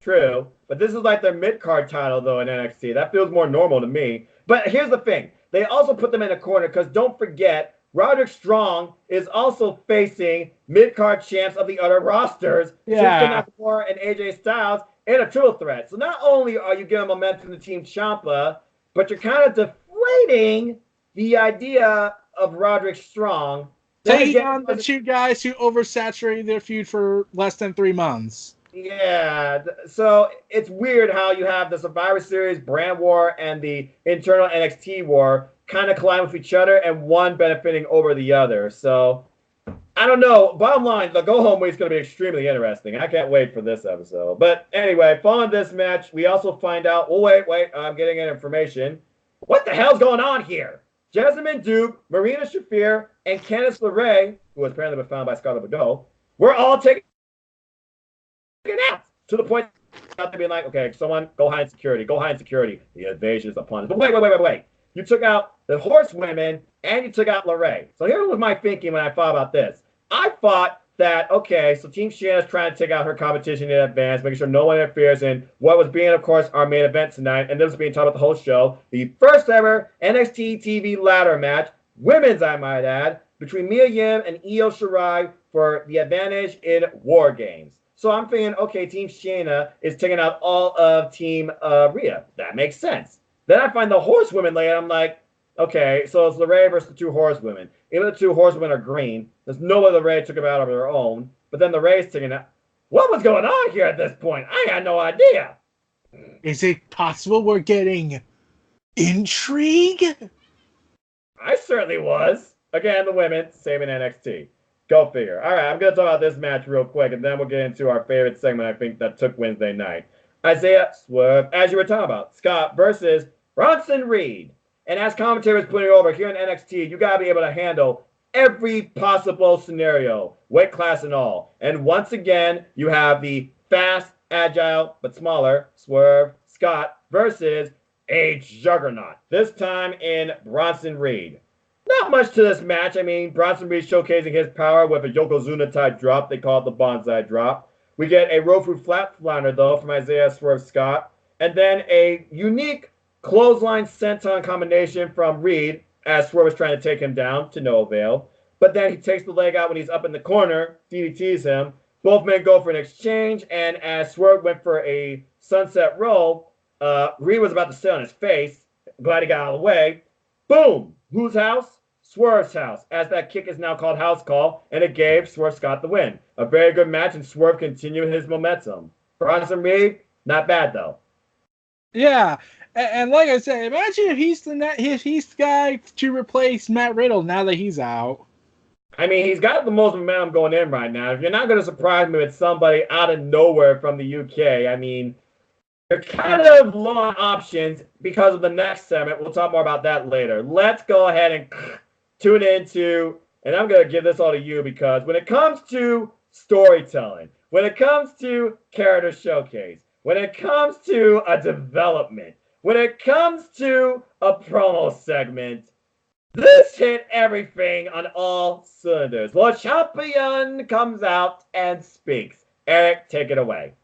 True, but this is like their mid-card title, though, in NXT. That feels more normal to me. But here's the thing. They also put them in a corner because don't forget, Roderick Strong is also facing mid-card champs of the other rosters. Yeah. Nakamura and AJ Styles in a triple threat. So not only are you giving momentum to Team Ciampa, but you're kind of deflating the idea of Roderick Strong. Taking on the two guys who oversaturated their feud for less than 3 months. Yeah, so it's weird how you have the Survivor Series brand war and the internal NXT war kind of collide with each other and one benefiting over the other. So I don't know. Bottom line, the go home week is going to be extremely interesting. I can't wait for this episode. But anyway, following this match, we also find out. Oh wait, I'm getting information. What the hell's going on here? Jessamine Duke, Marina Shafir, and Candice LeRae, who has apparently been found by Scarlett Bordeaux, were all taken out to the point of being like, okay, someone go hide in security. Go hide in security. The invasion is upon us. But wait. You took out the horsewomen and you took out LeRae. So here was my thinking when I thought about this. I thought that, okay, so Team Shayna's trying to take out her competition in advance, making sure no one interferes in what was being, of course, our main event tonight, and this was being talked about the whole show, the first ever NXT TV ladder match, women's, I might add, between Mia Yim and Io Shirai for the advantage in War Games. So I'm thinking, okay, Team Shayna is taking out all of Team Rhea. That makes sense. Then I find the horsewomen later, I'm like, okay, so it's LeRae versus the two horsewomen. Even the two horsewomen are green. There's no way LeRae took them out of their own. But then LeRae's taking out. What was going on here at this point? I had no idea. Is it possible we're getting intrigue? I certainly was. Again, the women, same in NXT. Go figure. All right, I'm going to talk about this match real quick, and then we'll get into our favorite segment, I think, that took Wednesday night. Isaiah Swerve, as you were talking about, Scott versus Bronson Reed. And as commentary was putting over here in NXT, you got to be able to handle every possible scenario, weight class and all. And once again, you have the fast, agile, but smaller Swerve Scott versus a juggernaut. This time in Bronson Reed. Not much to this match. I mean, Bronson Reed showcasing his power with a Yokozuna type drop. They call it the bonsai drop. We get a Rofu flatliner, though, from Isaiah Swerve Scott. And then a unique clothesline senton combination from Reed as Swerve was trying to take him down to no avail. But then he takes the leg out when he's up in the corner, DDTs him. Both men go for an exchange, and as Swerve went for a sunset roll, Reed was about to sit on his face. Glad he got out of the way. Boom! Whose house? Swerve's house, as that kick is now called house call, and it gave Swerve Scott the win. A very good match, and Swerve continued his momentum. Bronson Reed, not bad though. Yeah, and like I said, imagine if he's the guy to replace Matt Riddle now that he's out. I mean, he's got the most momentum going in right now. If you're not going to surprise me with somebody out of nowhere from the UK, I mean, They're kind of low on options because of the next segment. We'll talk more about that later. Let's go ahead and tune into, and I'm going to give this all to you because when it comes to storytelling, when it comes to character showcase, when it comes to a development, when it comes to a promo segment, this hit everything on all cylinders. Le Champion comes out and speaks. Eric, take it away.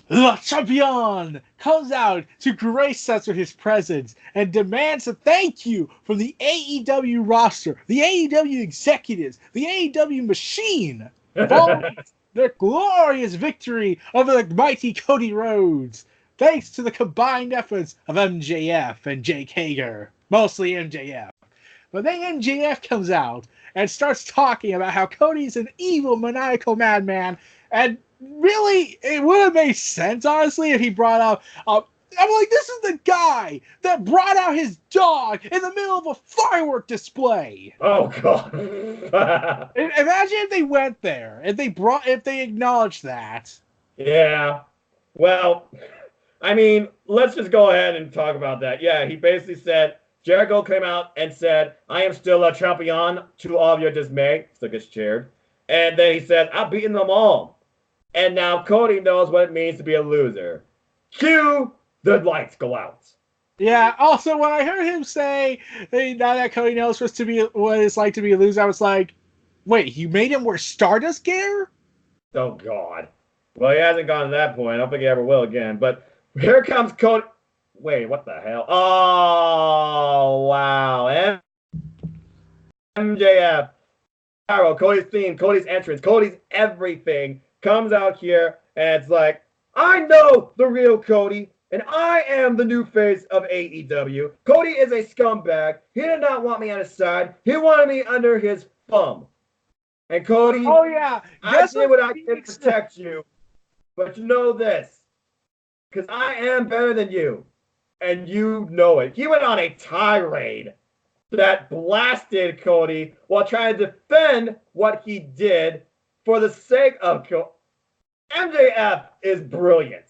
Le Champion comes out to grace us with his presence and demands a thank you from the AEW roster, the AEW executives, the AEW machine, following their glorious victory over the mighty Cody Rhodes, thanks to the combined efforts of MJF and Jake Hager, mostly MJF. But then MJF comes out and starts talking about how Cody's an evil, maniacal madman, and really, it would have made sense, honestly, if he brought up. I'm like, this is the guy that brought out his dog in the middle of a firework display. Oh God! Imagine if they went there, if they acknowledged that. Yeah. Well, I mean, let's just go ahead and talk about that. Yeah, he basically said Jericho came out and said, "I am still a champion to all of your dismay." Still gets cheered, and then he said, "I've beaten them all." And now Cody knows what it means to be a loser. Cue the lights go out. Yeah. Also, when I heard him say, hey, "Now that Cody knows what it's like to be a loser," I was like, "Wait, you made him wear Stardust gear?" Oh God. Well, he hasn't gone to that point. I don't think he ever will again. But here comes Cody. Wait, what the hell? Oh wow. MJF. Arrow, Cody's theme, Cody's entrance, Cody's everything comes out here, and it's like, I know the real Cody, and I am the new face of AEW. Cody is a scumbag. He did not want me on his side. He wanted me under his thumb. And Cody, oh yeah, I did what I did to protect you, but you know this, because I am better than you, and you know it. He went on a tirade that blasted Cody while trying to defend what he did for the sake of Cody. MJF is brilliant.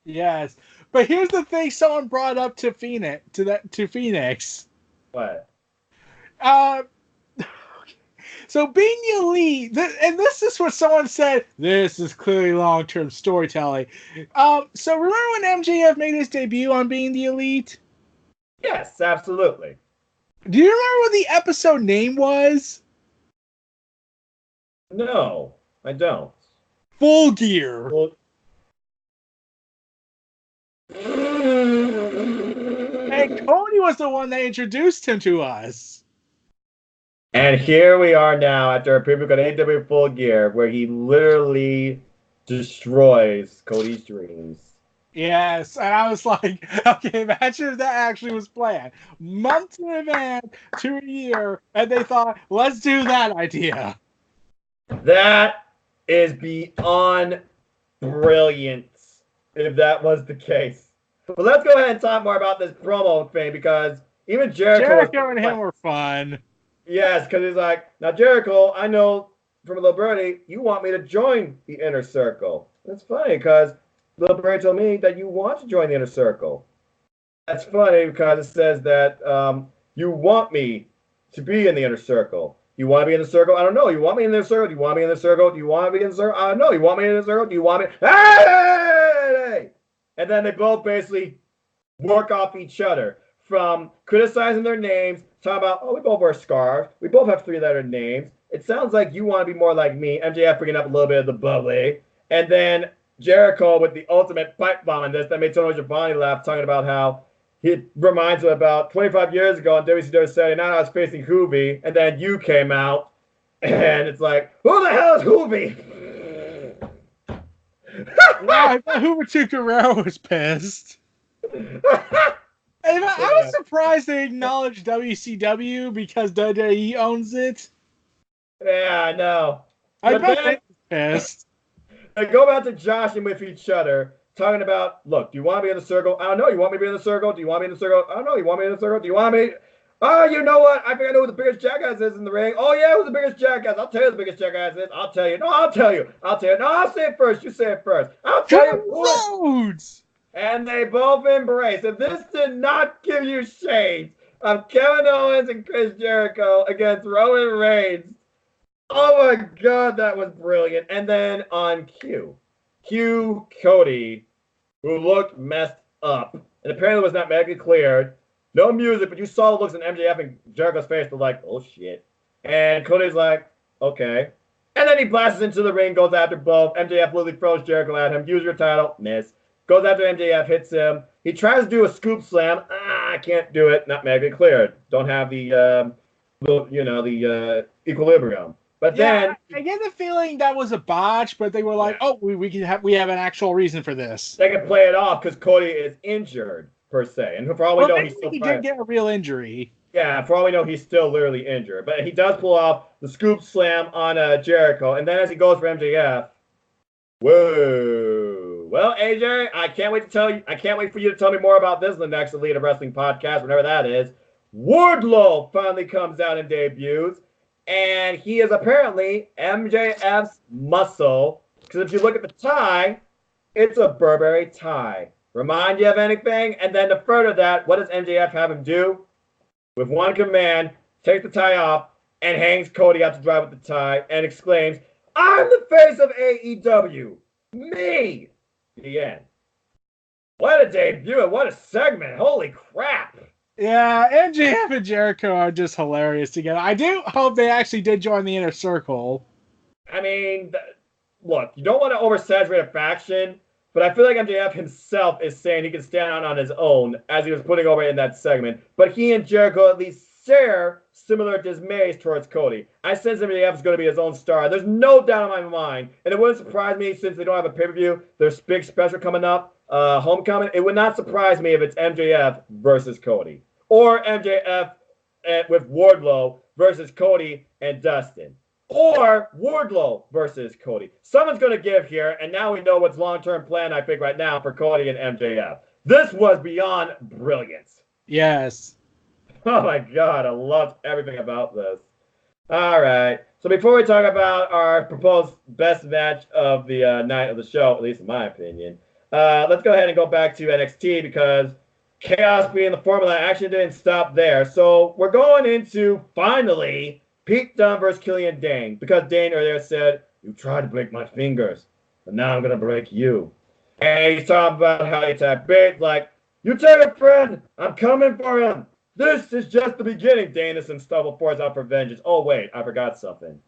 Yes, but here's the thing: someone brought up to Phoenix. What? So being the elite, and this is what someone said. This is clearly long-term storytelling. So remember when MJF made his debut on Being the Elite? Yes, absolutely. Do you remember what the episode name was? No, I don't. Full Gear. Well, and Cody was the one that introduced him to us. And here we are now after a preview on AEW Full Gear, where he literally destroys Cody's dreams. Yes, and I was like, okay, imagine if that actually was planned. Months in advance to a year, and they thought, let's do that idea. That is beyond brilliant, if that was the case. But let's go ahead and talk more about this promo thing, because even Jericho and him were fun. Yes, because he's like, now Jericho, I know from Little Birdie, you want me to join the Inner Circle. That's funny, because Little Birdie told me that you want to join the Inner Circle. That's funny, because it says that you want me to be in the Inner Circle. You want to be in the circle? I don't know. You want me in the circle? Do you want me in the circle? Do you want to be in the circle? I don't know. You want me in the circle? Do you want me? Hey! And then they both basically work off each other from criticizing their names, talking about, oh, we both wear scarves. We both have three-letter names. It sounds like you want to be more like me. MJF bringing up a little bit of the bubbly. And then Jericho with the ultimate pipe bomb in this that made Tony Giovanni laugh, talking about how he reminds him about 25 years ago on WCW Saturday Night, I was facing Hoovy, and then you came out, and it's like, who the hell is Hoovy? I thought Hoover Guerrero was pissed. And I was surprised they acknowledged WCW because WWE owns it. Yeah, I know. I bet they were pissed. They go back to joshing with each other, talking about, look, do you want to be in the circle? I don't know. You want me to be in the circle? Do you want me in the circle? I don't know. You want me in the circle? Do you want me? Oh, you know what? I think I know who the biggest jackass is in the ring. Oh, yeah, who's the biggest jackass? I'll tell you who the biggest jackass is. I'll tell you. No, I'll tell you. I'll tell you. No, I'll say it first. You say it first. I'll tell you. Rhodes! And they both embrace. If this did not give you shades of Kevin Owens and Chris Jericho against Roman Reigns, oh my God, that was brilliant. And then on Q Cody, who looked messed up and apparently was not medically cleared. No music, but you saw the looks in MJF and Jericho's face. They're like, oh shit. And Cody's like, okay. And then he blasts into the ring, goes after both. MJF literally throws Jericho at him. Use your title. Miss. Goes after MJF, hits him. He tries to do a scoop slam. I can't do it. Not medically cleared. Don't have the equilibrium. But then I get the feeling that was a botch, but they were like, "Oh, we have an actual reason for this." They can play it off because Cody is injured per se, and for all we know, he did get a real injury. Yeah, for all we know, he's still literally injured. But he does pull off the scoop slam on Jericho, and then as he goes for MJF, whoa! Well, AJ, I can't wait for you to tell me more about this in the next Elite of Wrestling podcast, whenever that is. Wardlow finally comes out and debuts. And he is apparently MJF's muscle. Because if you look at the tie, it's a Burberry tie. Remind you of anything? And then to further that, what does MJF have him do? With one command, take the tie off and hangs Cody out to dry with the tie and exclaims, I'm the face of AEW. Me. The end. What a debut and what a segment. Holy crap. Yeah, MJF and Jericho are just hilarious together. I do hope they actually did join the Inner Circle. I mean, look, you don't want to oversaturate a faction, but I feel like MJF himself is saying he can stand out on his own as he was putting over in that segment. But he and Jericho at least share similar dismays towards Cody. I sense MJF is going to be his own star. There's no doubt in my mind. And it wouldn't surprise me since they don't have a pay-per-view. There's big special coming up, Homecoming. It would not surprise me if it's MJF versus Cody. Or MJF with Wardlow versus Cody and Dustin. Or Wardlow versus Cody. Someone's going to give here, and now we know what's long-term plan, I think, right now for Cody and MJF. This was beyond brilliance. Yes. Oh, my God. I loved everything about this. All right. So before we talk about our proposed best match of the night of the show, at least in my opinion, let's go ahead and go back to NXT because chaos being the formula actually didn't stop there. So we're going into, finally, Pete Dunne versus Killian Dane. Because Dane earlier said, you tried to break my fingers, but now I'm going to break you. And he's talking about how he attacked Bates like, you take it, friend. I'm coming for him. This is just the beginning. Dane and Stubble pours out for vengeance. Oh, wait, I forgot something.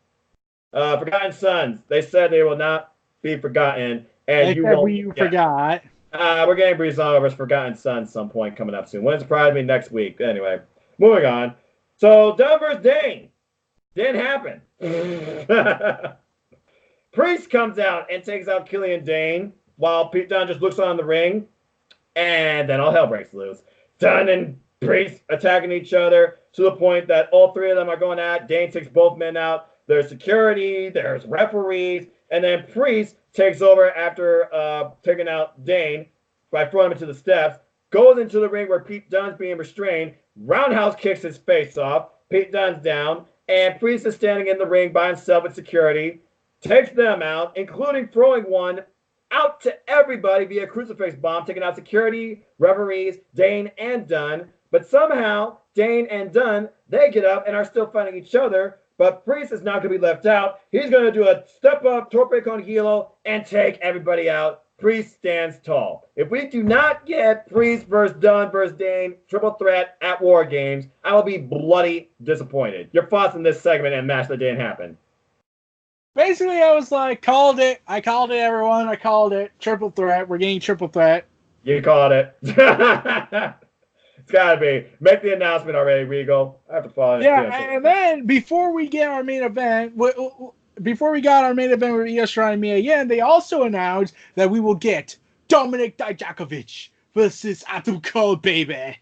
Forgotten Sons. They said they will not be forgotten. And you forgot. We're getting Breezango versus Forgotten Son some point coming up soon. Wouldn't surprise me next week. Anyway, moving on. So, Dunne versus Dane. Didn't happen. Priest comes out and takes out Killian Dane while Pete Dunne just looks on the ring. And then all hell breaks loose. Dunne and Priest attacking each other to the point that all three of them are going at. Dane takes both men out. There's security. There's referees. And then Priest takes over after taking out Dane by throwing him into the steps, goes into the ring where Pete Dunne's being restrained, roundhouse kicks his face off, Pete Dunne's down, and Priest is standing in the ring by himself with security, takes them out, including throwing one out to everybody via crucifix bomb, taking out security, referees, Dane, and Dunne. But somehow, Dane and Dunne, they get up and are still fighting each other, but Priest is not going to be left out. He's going to do a step-up torpe con hilo and take everybody out. Priest stands tall. If we do not get Priest versus Dunne versus Dane triple threat at War Games, I will be bloody disappointed. Your thoughts on this segment and match that didn't happen? Basically, I was like, called it. I called it, everyone. I called it. Triple threat. We're getting triple threat. You called it. It's got to be. Make the announcement already, Regal. I have to follow it. Yeah, and then before we get our main event, before we got our main event with Io Shirai and Mia Yim, they also announced that we will get Dominik Dijakovic versus Adam Cole, baby.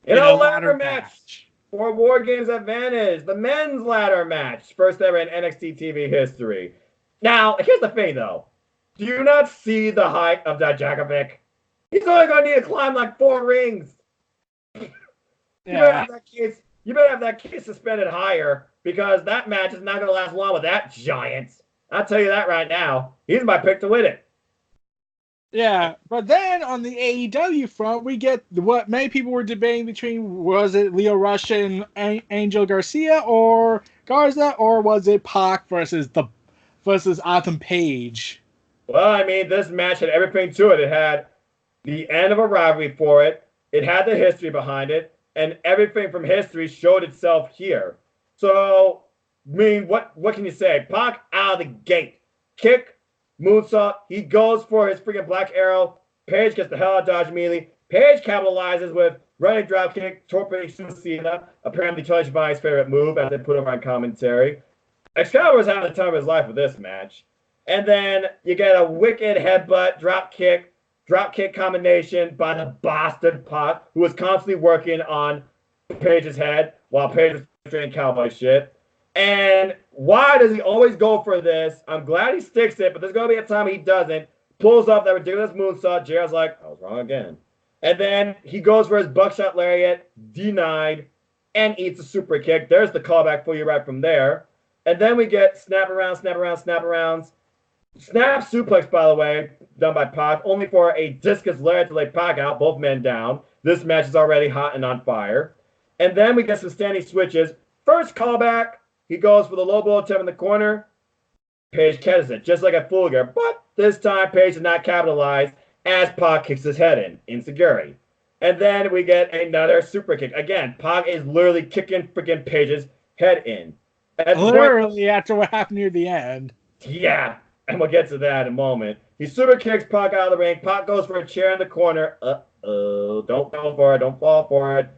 In a ladder match for War Games Advantage. The men's ladder match. First ever in NXT TV history. Now, here's the thing, though. Do you not see the height of Dijakovic? He's only going to need to climb like 4 rings. You better have that kid suspended higher because that match is not going to last long with that giant. I'll tell you that right now. He's my pick to win it. Yeah, but then on the AEW front, we get what many people were debating between, was it Leo Rush and Angel Garcia or Garza, or was it Pac versus Adam Page? Well, I mean, this match had everything to it. It had the end of a rivalry for it. It had the history behind it, and everything from history showed itself here. So, I mean, what can you say? Pac out of the gate, kick, moonsault. He goes for his freaking black arrow. Page gets the hell out of dodge immediately. Page capitalizes with running drop kick, torpedoing Suicida, apparently Tony Schiavone's favorite move, as they put over on commentary. Excalibur was having the time of his life with this match. And then you get a wicked headbutt, drop kick combination by the bastard Pac, who was constantly working on Page's head while Page was doing cowboy shit. And why does he always go for this? I'm glad he sticks it, but there's going to be a time he doesn't. Pulls off that ridiculous moonsault. JR's like, I was wrong again. And then he goes for his buckshot lariat, denied, and eats a super kick. There's the callback for you right from there. And then we get snap around, snap around, snap arounds. Snap suplex, by the way, done by Pac, only for a discus lariat to lay Pac out, both men down. This match is already hot and on fire. And then we get some standing switches. First callback, he goes for the low blow attempt in the corner. Page catches it, just like a Full Gear. But this time, Page did not capitalize as Pac kicks his head in. Insecurity. And then we get another super kick. Again, Pac is literally kicking freaking Page's head in. Literally after what happened near the end. Yeah, and we'll get to that in a moment. He super kicks Pac out of the ring. Pac goes for a chair in the corner. Don't go for it. Don't fall for it.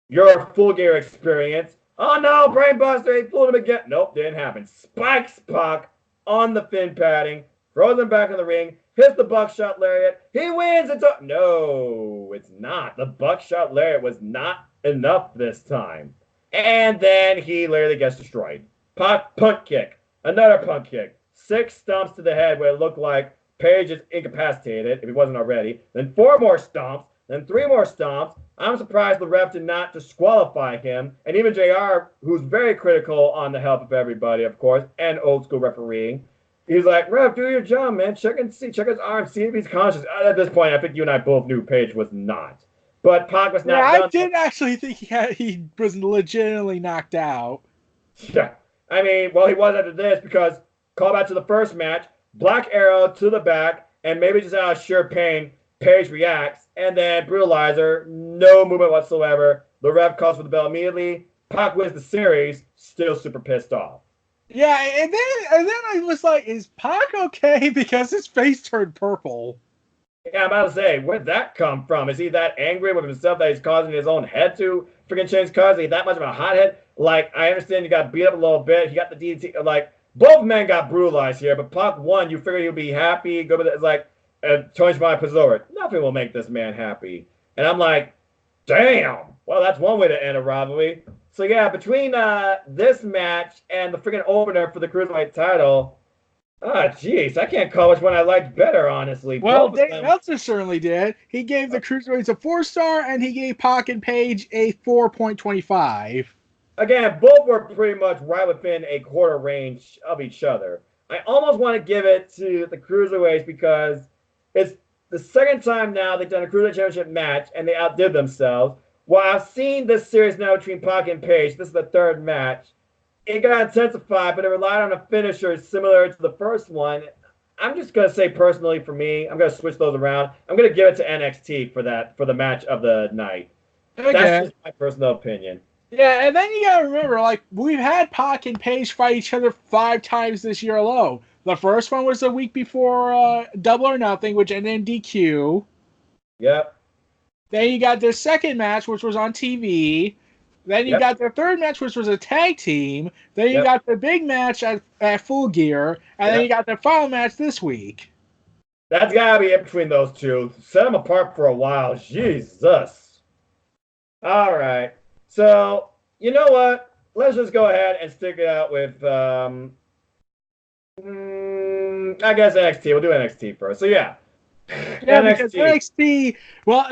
Your Full Gear experience. Oh no, Brainbuster, he fooled him again. Nope, didn't happen. Spikes Pac on the fin padding, throws him back in the ring, hits the buckshot lariat. He wins. No, it's not. The buckshot lariat was not enough this time. And then he literally gets destroyed. Pac punt kick. Another punt kick. 6 stomps to the head where it looked like Page is incapacitated, if he wasn't already. Then 4 more stomps. Then 3 more stomps. I'm surprised the ref did not disqualify him. And even JR, who's very critical on the help of everybody, of course, and old school refereeing, he's like, ref, do your job, man. Check his arm, see if he's conscious. At this point, I think you and I both knew Page was not. But Pac was not done. I did actually think he was legitimately knocked out. Yeah. I mean, well, he was after this because call back to the first match, Black Arrow to the back, and maybe just out of sheer pain, Page reacts, and then Brutalizer, no movement whatsoever. The ref calls for the bell immediately. Pac wins the series, still super pissed off. Yeah, and then I was like, is Pac okay? Because his face turned purple. Yeah, I'm about to say, where'd that come from? Is he that angry with himself that he's causing his own head to freaking change colors? Is he that much of a hothead? Like, I understand you got beat up a little bit. He got the DDT. Like, both men got brutalized here, but Pac won. You figure he'll be happy. Go with it. It's like, Tony Schiavone puts it over. Nothing will make this man happy. And I'm like, damn. Well, that's one way to end a rivalry. So, yeah, between this match and the freaking opener for the Cruiserweight title, jeez, I can't call which one I liked better, honestly. Well, Dave Meltzer certainly did. He gave the Cruiserweights a 4-star, and he gave Pac and Page a 4.25. Again, both were pretty much right within a quarter range of each other. I almost want to give it to the Cruiserweights because it's the second time now they've done a Cruiserweight Championship match, and they outdid themselves. While I've seen this series now between Pac and Page, this is the third match. It got intensified, but it relied on a finisher similar to the first one. I'm just going to say personally for me, I'm going to switch those around. I'm going to give it to NXT for the match of the night. Okay. That's just my personal opinion. Yeah, and then you got to remember, like, we've had Pac and Page fight each other 5 times this year alone. The first one was the week before Double or Nothing, which ended in DQ. Yep. Then you got their second match, which was on TV. Then you got their third match, which was a tag team. Then you got the big match at Full Gear. And then you got the final match this week. That's got to be it between those two. Set them apart for a while. Jesus. All right. So, you know what? Let's just go ahead and stick it out with, I guess NXT. We'll do NXT first. So, yeah. Yeah, NXT.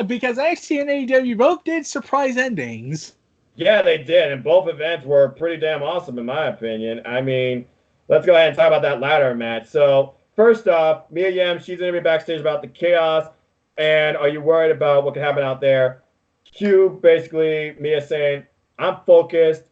Because NXT and AEW both did surprise endings. Yeah, they did, and both events were pretty damn awesome in my opinion. I mean, let's go ahead and talk about that ladder match. So, first off, Mia Yim, she's interviewing backstage about the chaos, and are you worried about what could happen out there? Q, basically, Mia saying, I'm focused.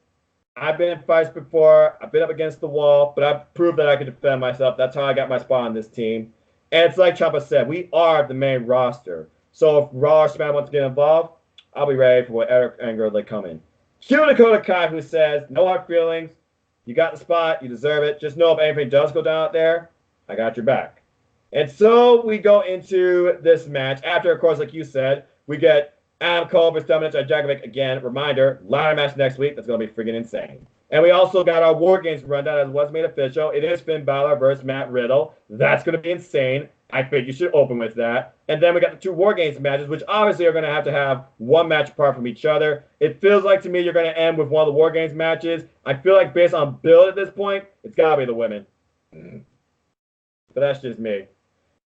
I've been in fights before. I've been up against the wall, but I've proved that I can defend myself. That's how I got my spot on this team. And it's like Ciampa said, we are the main roster. So if Raw or SmackDown wants to get involved, I'll be ready for whatever angle they come in. Q Dakota Kai, who says, no hard feelings. You got the spot. You deserve it. Just know if anything does go down out there, I got your back. And so we go into this match. After, of course, like you said, we get Adam Cole versus Dominic Dijakovic again. Reminder, ladder match next week. That's going to be freaking insane. And we also got our War Games rundown as was made official. It is Finn Balor versus Matt Riddle. That's going to be insane. I think you should open with that. And then we got the two War Games matches, which obviously are going to have one match apart from each other. It feels like to me you're going to end with one of the War Games matches. I feel like based on build at this point, it's got to be the women. But that's just me.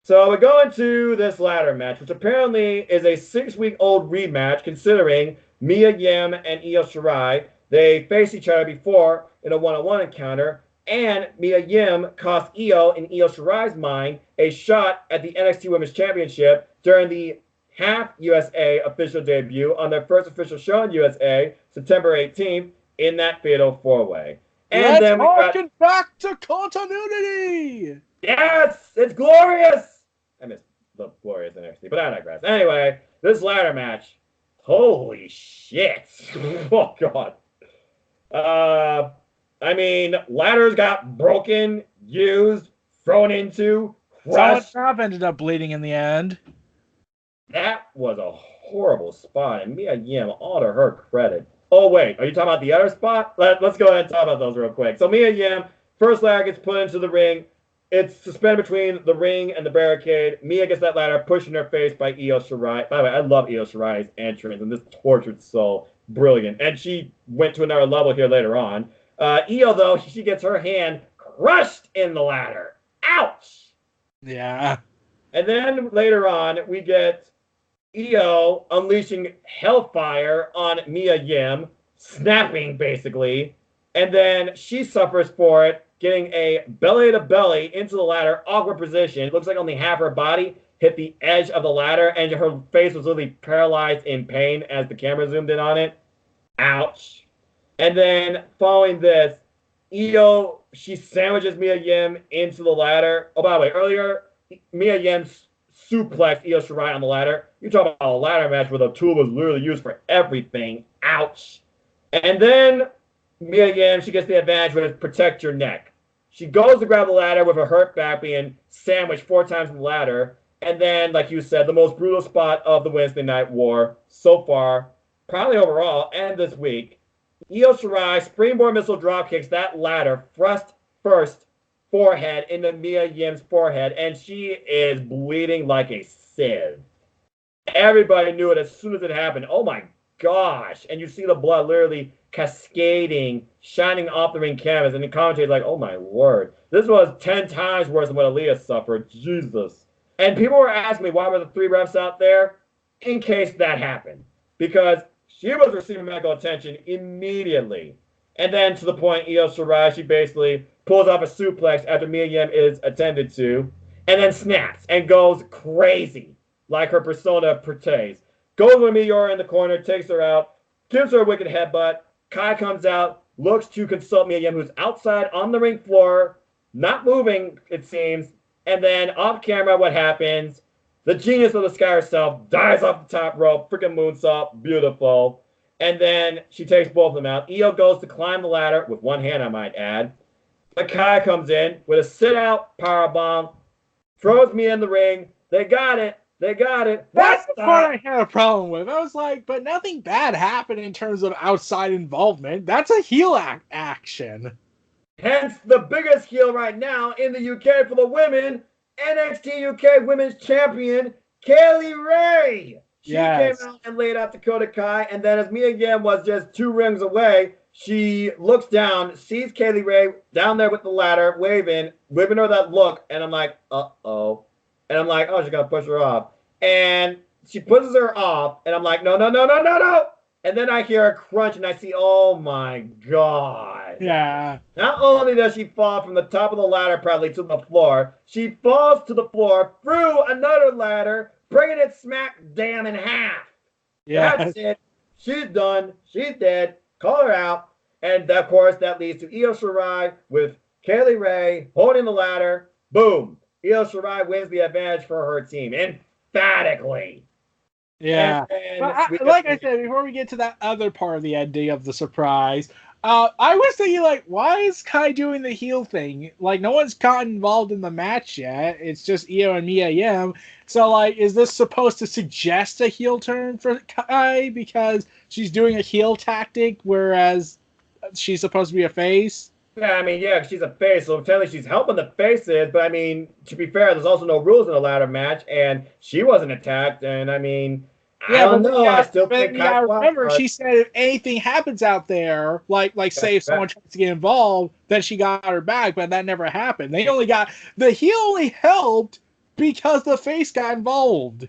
So we go into this ladder match, which apparently is a 6-week-old rematch, considering Mia Yim and Io Shirai. They faced each other before in a one-on-one encounter, and Mia Yim cost Io, in Io Shirai's mind, a shot at the NXT Women's Championship during the Half USA official debut on their first official show in USA, September 18th, in that fatal four-way. And then we harken back to continuity! Yes! It's glorious! I miss the glorious NXT, but I digress. Anyway, this ladder match, holy shit! Oh god. I mean, ladders got broken, used, thrown into, crushed. Solid ended up bleeding in the end. That was a horrible spot, and Mia Yim, all to her credit. Oh wait, are you talking about the other spot? Let's go ahead and talk about those real quick. So Mia Yim, first ladder gets put into the ring. It's suspended between the ring and the barricade. Mia gets that ladder pushed in her face by Io Shirai. By the way, I love Io Shirai's entrance, and this tortured soul, brilliant. And she went to another level here later on. Io, though, she gets her hand crushed in the ladder. Ouch! Yeah. And then later on, we get Io unleashing hellfire on Mia Yim, snapping, basically. And then she suffers for it, getting a belly-to-belly into the ladder, awkward position. It looks like only half her body hit the edge of the ladder, and her face was literally paralyzed in pain as the camera zoomed in on it. Ouch. And then, following this, Io, she sandwiches Mia Yim into the ladder. Oh, by the way, earlier, Mia Yim suplexed Io Shirai on the ladder. You're talking about a ladder match where the tool was literally used for everything. Ouch. And then Mia Yim, she gets the advantage with protect your neck. She goes to grab the ladder with her hurt back being sandwiched 4 times in the ladder. And then, like you said, the most brutal spot of the Wednesday Night War so far, probably overall, and this week. Io Shirai springboard missile drop kicks that ladder first forehead into Mia Yim's forehead, and she is bleeding like a sieve. Everybody knew it as soon as it happened. Oh my gosh. And you see the blood literally cascading, shining off the ring canvas, and the commentator's like, oh my word. This was 10 times worse than what Aaliyah suffered. Jesus. And people were asking me, why were the 3 refs out there? In case that happened. Because she was receiving medical attention immediately. And then to the point, Io Shirai, she basically pulls off a suplex after Mia Yim is attended to, and then snaps and goes crazy, like her persona portrays. Goes with Miura in the corner, takes her out, gives her a wicked headbutt. Kai comes out, looks to consult Mia Yim, who's outside on the ring floor, not moving, it seems. And then off camera, what happens? The genius of the sky herself dives off the top rope, freaking moonsault, beautiful. And then she takes both of them out. Io goes to climb the ladder with one hand, I might add. But Kai comes in with a sit-out powerbomb, throws me in the ring. They got it. They got it. That's the part I had a problem with. I was like, but nothing bad happened in terms of outside involvement. That's a heel action. Hence, the biggest heel right now in the UK for the women, NXT UK Women's Champion, Kaylee Ray. She came out and laid out Dakota Kai, and then as Mia Yim was just 2 rings away, she looks down, sees Kaylee Ray down there with the ladder, waving her that look, and I'm like, uh-oh. And I'm like, oh, she's going to push her off. And she pushes her off, and I'm like, no. And then I hear a crunch and I see, oh my God. Yeah. Not only does she fall from the top of the ladder probably to the floor, she falls to the floor through another ladder, bringing it smack damn in half. Yeah. That's it. She's done. She's dead. Call her out. And of course, that leads to Io Shirai with Kaylee Ray holding the ladder. Boom. Io Shirai wins the advantage for her team emphatically. And Yeah. But then we like I said, before we get to that other part of the ending of the surprise, I was thinking, like, why is Kai doing the heel thing? Like, no one's gotten involved in the match yet. It's just Io and Mia Yim. So, like, is this supposed to suggest a heel turn for Kai because she's doing a heel tactic, whereas she's supposed to be a face? yeah, I mean, yeah, she's a face, so technically she's helping the faces. But I mean, to be fair, there's also no rules in the ladder match, and she wasn't attacked. And I mean, I Yeah, don't know. I still think you gotta Kai's wild remember, card. she said if anything happens out there, like say if someone tries to get involved, then she got her back, but that never happened. The heel only helped because the face got involved.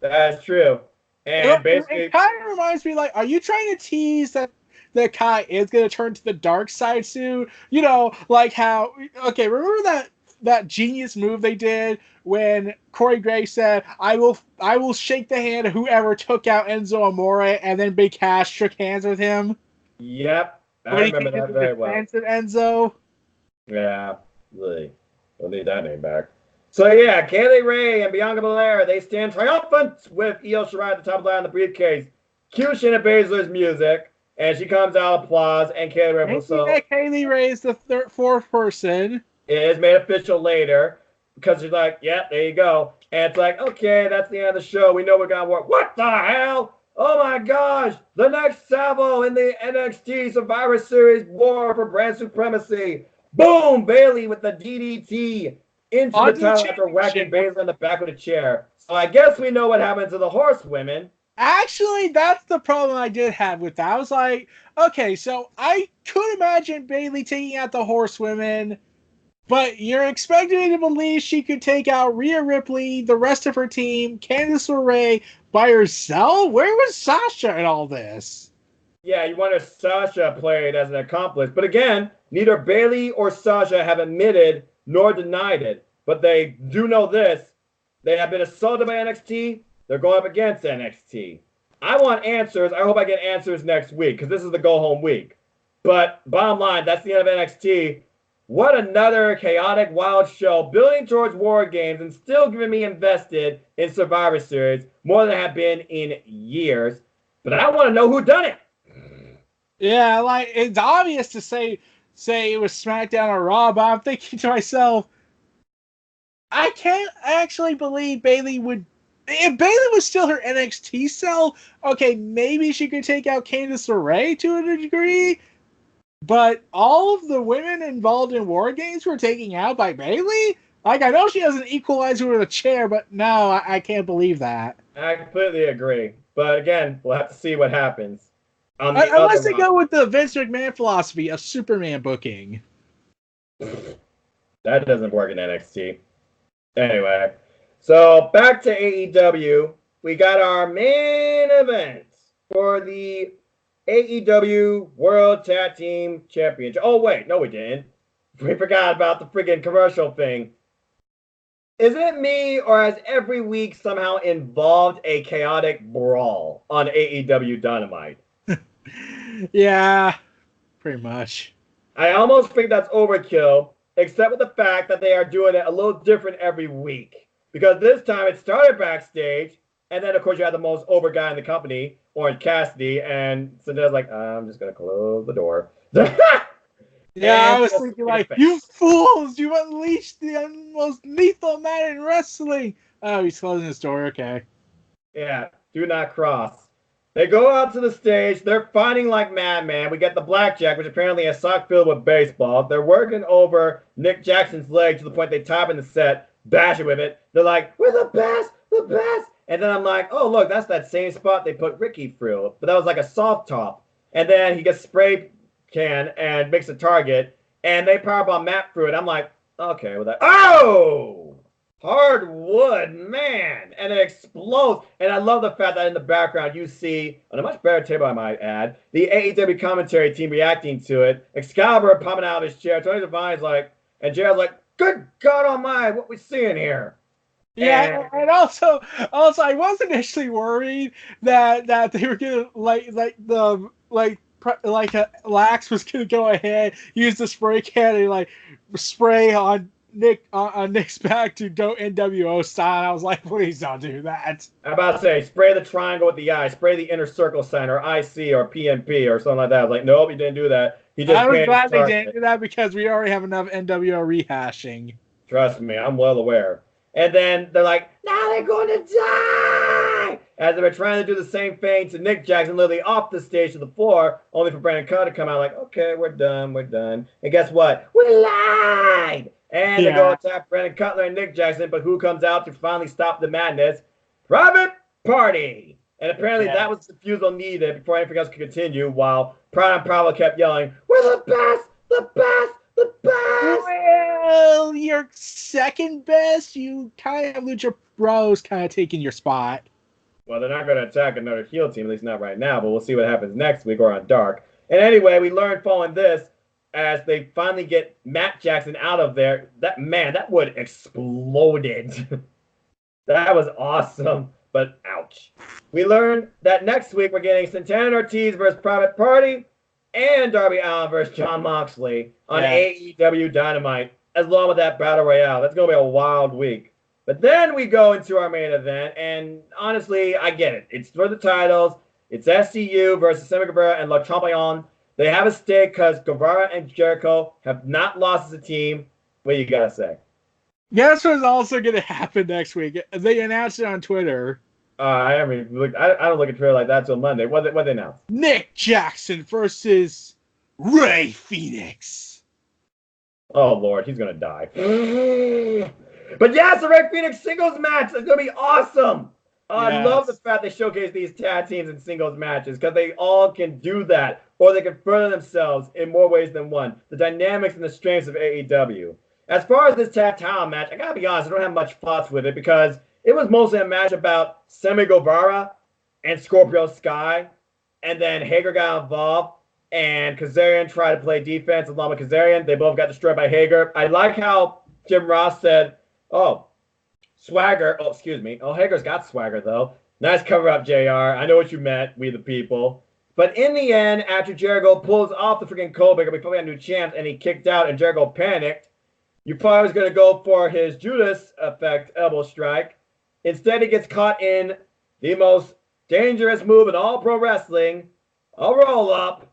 That's true. And It basically, kind of reminds me, like, are you trying to tease that Kai is going to turn to the dark side soon? You know, like how, okay, remember that genius move they did when Corey Graves said, I will shake the hand of whoever took out Enzo Amore," and then Big Cass shook hands with him yep, I when he remember came to that the very well. defense of Enzo. Yeah, really. We'll need that name back. So yeah, Kaylee Ray and Bianca Belair, they stand triumphant with Io Shirai at the top of the line in the briefcase. Cue Shayna Baszler's music, and she comes out, applause, and Kaylee Ray And will see so that Kaylee Ray is the fourth person. it is made official later because she's like, yeah, there you go. And it's like, okay, that's the end of the show. We know we're gonna work. What the hell? Oh my gosh! The next salvo in the NXT Survivor Series war for brand supremacy. Boom! Bailey with the DDT into the On the title after whacking championship. Baszler in the back with a chair. So I guess we know what happened to the horsewomen. Actually, that's the problem I did have with that. I was like, okay, so I could imagine Bailey taking out the horsewomen, but you're expecting me to believe she could take out Rhea Ripley, the rest of her team, Candice LeRae by herself? Where was Sasha in all this? Yeah, you wonder if Sasha played as an accomplice. But again, neither Bailey or Sasha have admitted nor denied it. But they do know this. They have been assaulted by NXT. They're going up against NXT. I want answers. I hope I get answers next week because this is the go home week. But bottom line, that's the end of NXT. What another chaotic, wild show, building towards War Games and still giving me invested in Survivor Series more than I have been in years. But I want to know who done it. Yeah, like it's obvious to say it was SmackDown or Raw, but I'm thinking to myself, I can't actually believe Bailey would. If Bailey was still her NXT self, okay, maybe she could take out Candice LeRae to a degree. But all of the women involved in War Games were taken out by Bailey? Like, I know she has an equalizer with a chair, but no, I can't believe that. I completely agree. But again, we'll have to see what happens on the Unless other they go with the Vince McMahon philosophy of Superman booking. That doesn't work in NXT. Anyway, so back to AEW. We got our main event for the AEW World Tag Team Championship. Oh, wait. No, we didn't. We forgot about the friggin' commercial thing. Is it me, or has every week somehow involved a chaotic brawl on AEW Dynamite? Yeah, pretty much. I almost think that's overkill, except with the fact that they are doing it a little different every week. Because this time it started backstage, and then of course you have the most over guy in the company, Orange Cassidy, and Cinderella's like, I'm just gonna close the door. Yeah, I And was just thinking, in his like, face. you fools! You unleashed the most lethal man in wrestling! Oh, he's closing his door, okay. Yeah, do not cross. They go out to the stage. They're fighting like madman. We get the blackjack, which apparently is sock filled with baseball. They're working over Nick Jackson's leg to the point they top in the set, bash it with it. They're like, we're the best, the best. And then I'm like, oh, look, that's that same spot they put Ricky through. But that was like a soft top. And then he gets spray can and makes a target. And they powerbomb Matt through it. I'm like, okay, well, that. Oh! Hardwood, man, and it explodes. And I love the fact that in the background you see, on a much better table I might add, the AEW commentary team reacting to it. Excalibur popping out of his chair. Tony Devine's like, and Jared's like, "Good God Almighty, what we seeing here?" Yeah, and also, I was initially worried that they were gonna Lax was gonna go ahead, use the spray can and like spray on Nick's back to go NWO style. I was like, please don't do that. I'm about to say, spray the triangle with the eye, spray the inner circle sign, or IC, or PNP, or something like that. I was like, nope, he didn't do that. He just I was painted glad they target. didn't do that because we already have enough NWO rehashing. Trust me, I'm well aware. And then they're like, now they're going to die! As they were trying to do the same thing to Nick Jackson, literally off the stage to the floor, only for Brandon Cutler to come out like, okay, we're done. And guess what? We lied! And they go attack Brandon Cutler and Nick Jackson, but who comes out to finally stop the madness? Private Party! And apparently that was the refusal needed before anything else could continue, while Pride and Power kept yelling, we're the best! The best! The best! Well, you're second best. You kind of Lucha Bros kind of taking your spot. Well, they're not going to attack another heel team, at least not right now, but we'll see what happens next week or on Dark. And anyway, we learned following this, as they finally get Matt Jackson out of there, that wood exploded. That was awesome, but ouch. We learned that next week we're getting Santana Ortiz versus Private Party, and Darby Allin versus Jon Moxley on AEW Dynamite, as long with that Battle Royale. That's going to be a wild week. But then we go into our main event, and honestly, I get it. It's for the titles. It's SCU versus Sammy Guevara and Le Champion. They have a stake because Guevara and Jericho have not lost as a team. What do you got to say? Guess what's also going to happen next week? They announced it on Twitter. I don't look at Twitter like that till Monday. What they announced? Nick Jackson versus Rey Fenix. Oh Lord, he's gonna die. But yes, the Rey Fenix singles match is gonna be awesome. I love the fact they showcase these tag teams in singles matches because they all can do that, or they can further themselves in more ways than one. The dynamics and the strengths of AEW. As far as this tag title match, I gotta be honest, I don't have much thoughts with it because it was mostly a match about Sammy Guevara and Scorpio Sky, and then Hager got involved, and Kazarian tried to play defense along with Kazarian. They both got destroyed by Hager. I like how Jim Ross said, swagger. Oh, excuse me. Oh, Hager's got swagger, though. Nice cover up, JR. I know what you meant, we the people. But in the end, after Jericho pulls off the freaking Kobecker before we got new champs, and he kicked out and Jericho panicked, you probably was going to go for his Judas effect elbow strike. Instead, he gets caught in the most dangerous move in all pro wrestling, a roll-up,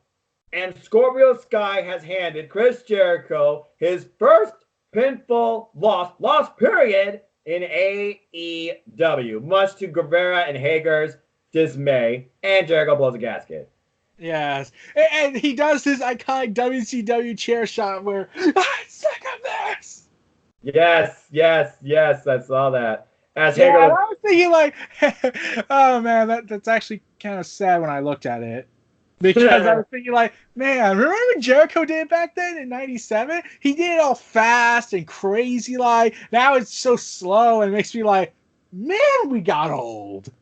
and Scorpio Sky has handed Chris Jericho his first pinfall loss period, in AEW, much to Guevara and Hager's dismay, and Jericho blows a gasket. Yes, and he does his iconic WCW chair shot where, I'm sick of this! Yes, I saw that. Hager, I was thinking like, oh man, that's actually kind of sad when I looked at it. Because I was thinking like, man, remember when Jericho did it back then in 97? He did it all fast and crazy like. Now it's so slow and it makes me like, man, we got old.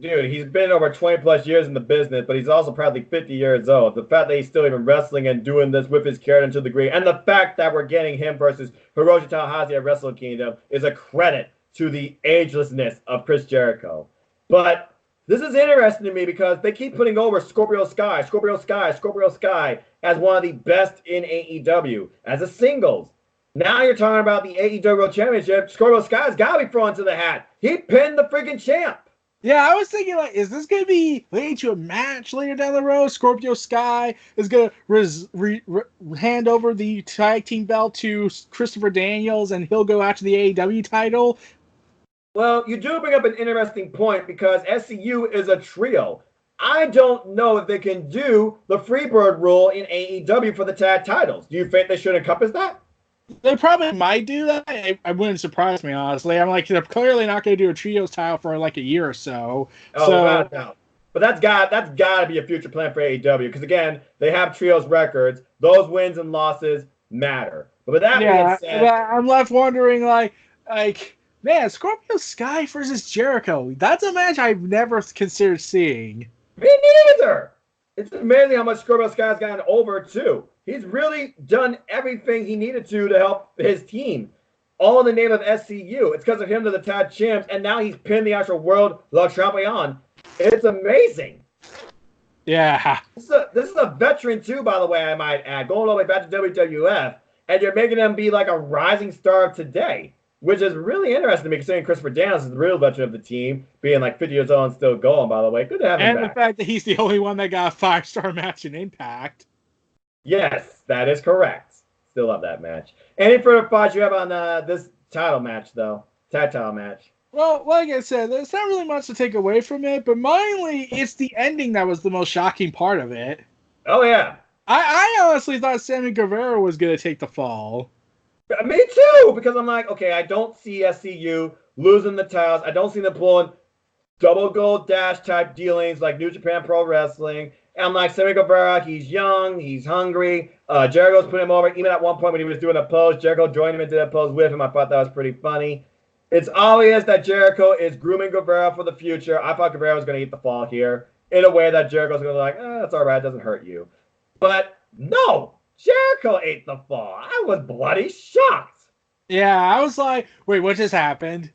Dude, he's been over 20 plus years in the business, but he's also probably 50 years old. The fact that he's still even wrestling and doing this with his character to the degree, and the fact that we're getting him versus Hiroshi Tanahashi at Wrestle Kingdom is a credit to the agelessness of Chris Jericho. But this is interesting to me because they keep putting over Scorpio Sky as one of the best in AEW as a singles. Now you're talking about the AEW World Championship. Scorpio Sky's got to be thrown into the hat. He pinned the freaking champ. Yeah, I was thinking, like, is this going to be leading to a match later down the road? Scorpio Sky is going to hand over the tag team belt to Christopher Daniels, and he'll go after the AEW title. Well, you do bring up an interesting point because SCU is a trio. I don't know if they can do the Freebird rule in AEW for the tag titles. Do you think they should encompass that? They probably might do that. It wouldn't surprise me, honestly. I'm like, they're clearly not going to do a trios title for like a year or so. No. But that's got to be a future plan for AEW because again, they have trios records. Those wins and losses matter. But with that being said, I'm left wondering, like Man, Scorpio Sky versus Jericho. That's a match I've never considered seeing. Me neither. It's amazing how much Scorpio Sky's gotten over too. He's really done everything he needed to help his team, all in the name of SCU. It's because of him to the tag champs, and now he's pinned the actual world Le Champion. It's amazing. Yeah. This is a veteran too, by the way, I might add, going all the way back to WWF, and you're making him be like a rising star of today, which is really interesting to me, considering Christopher Daniels is the real veteran of the team, being like 50 years old and still going, by the way. Good to have him back. And the fact that he's the only one that got a 5-star match in Impact. Yes, that is correct. Still love that match. Any further thoughts you have on this title match, though? Tag title match. Well, like I said, there's not really much to take away from it, but mainly it's the ending that was the most shocking part of it. Oh, yeah. I honestly thought Sammy Guevara was going to take the fall. Me too, because I'm like, okay, I don't see SCU losing the titles. I don't see them pulling double gold dash type dealings like New Japan Pro Wrestling. And I'm like, Sammy Guevara, he's young, he's hungry. Jericho's putting him over. Even at one point when he was doing a pose, Jericho joined him and did a pose with him. I thought that was pretty funny. It's obvious that Jericho is grooming Guevara for the future. I thought Guevara was going to eat the fall here in a way that Jericho's going to be like, that's all right, it doesn't hurt you. But no, Jericho ate the fall. I was bloody shocked. Yeah, I was like, wait, what just happened?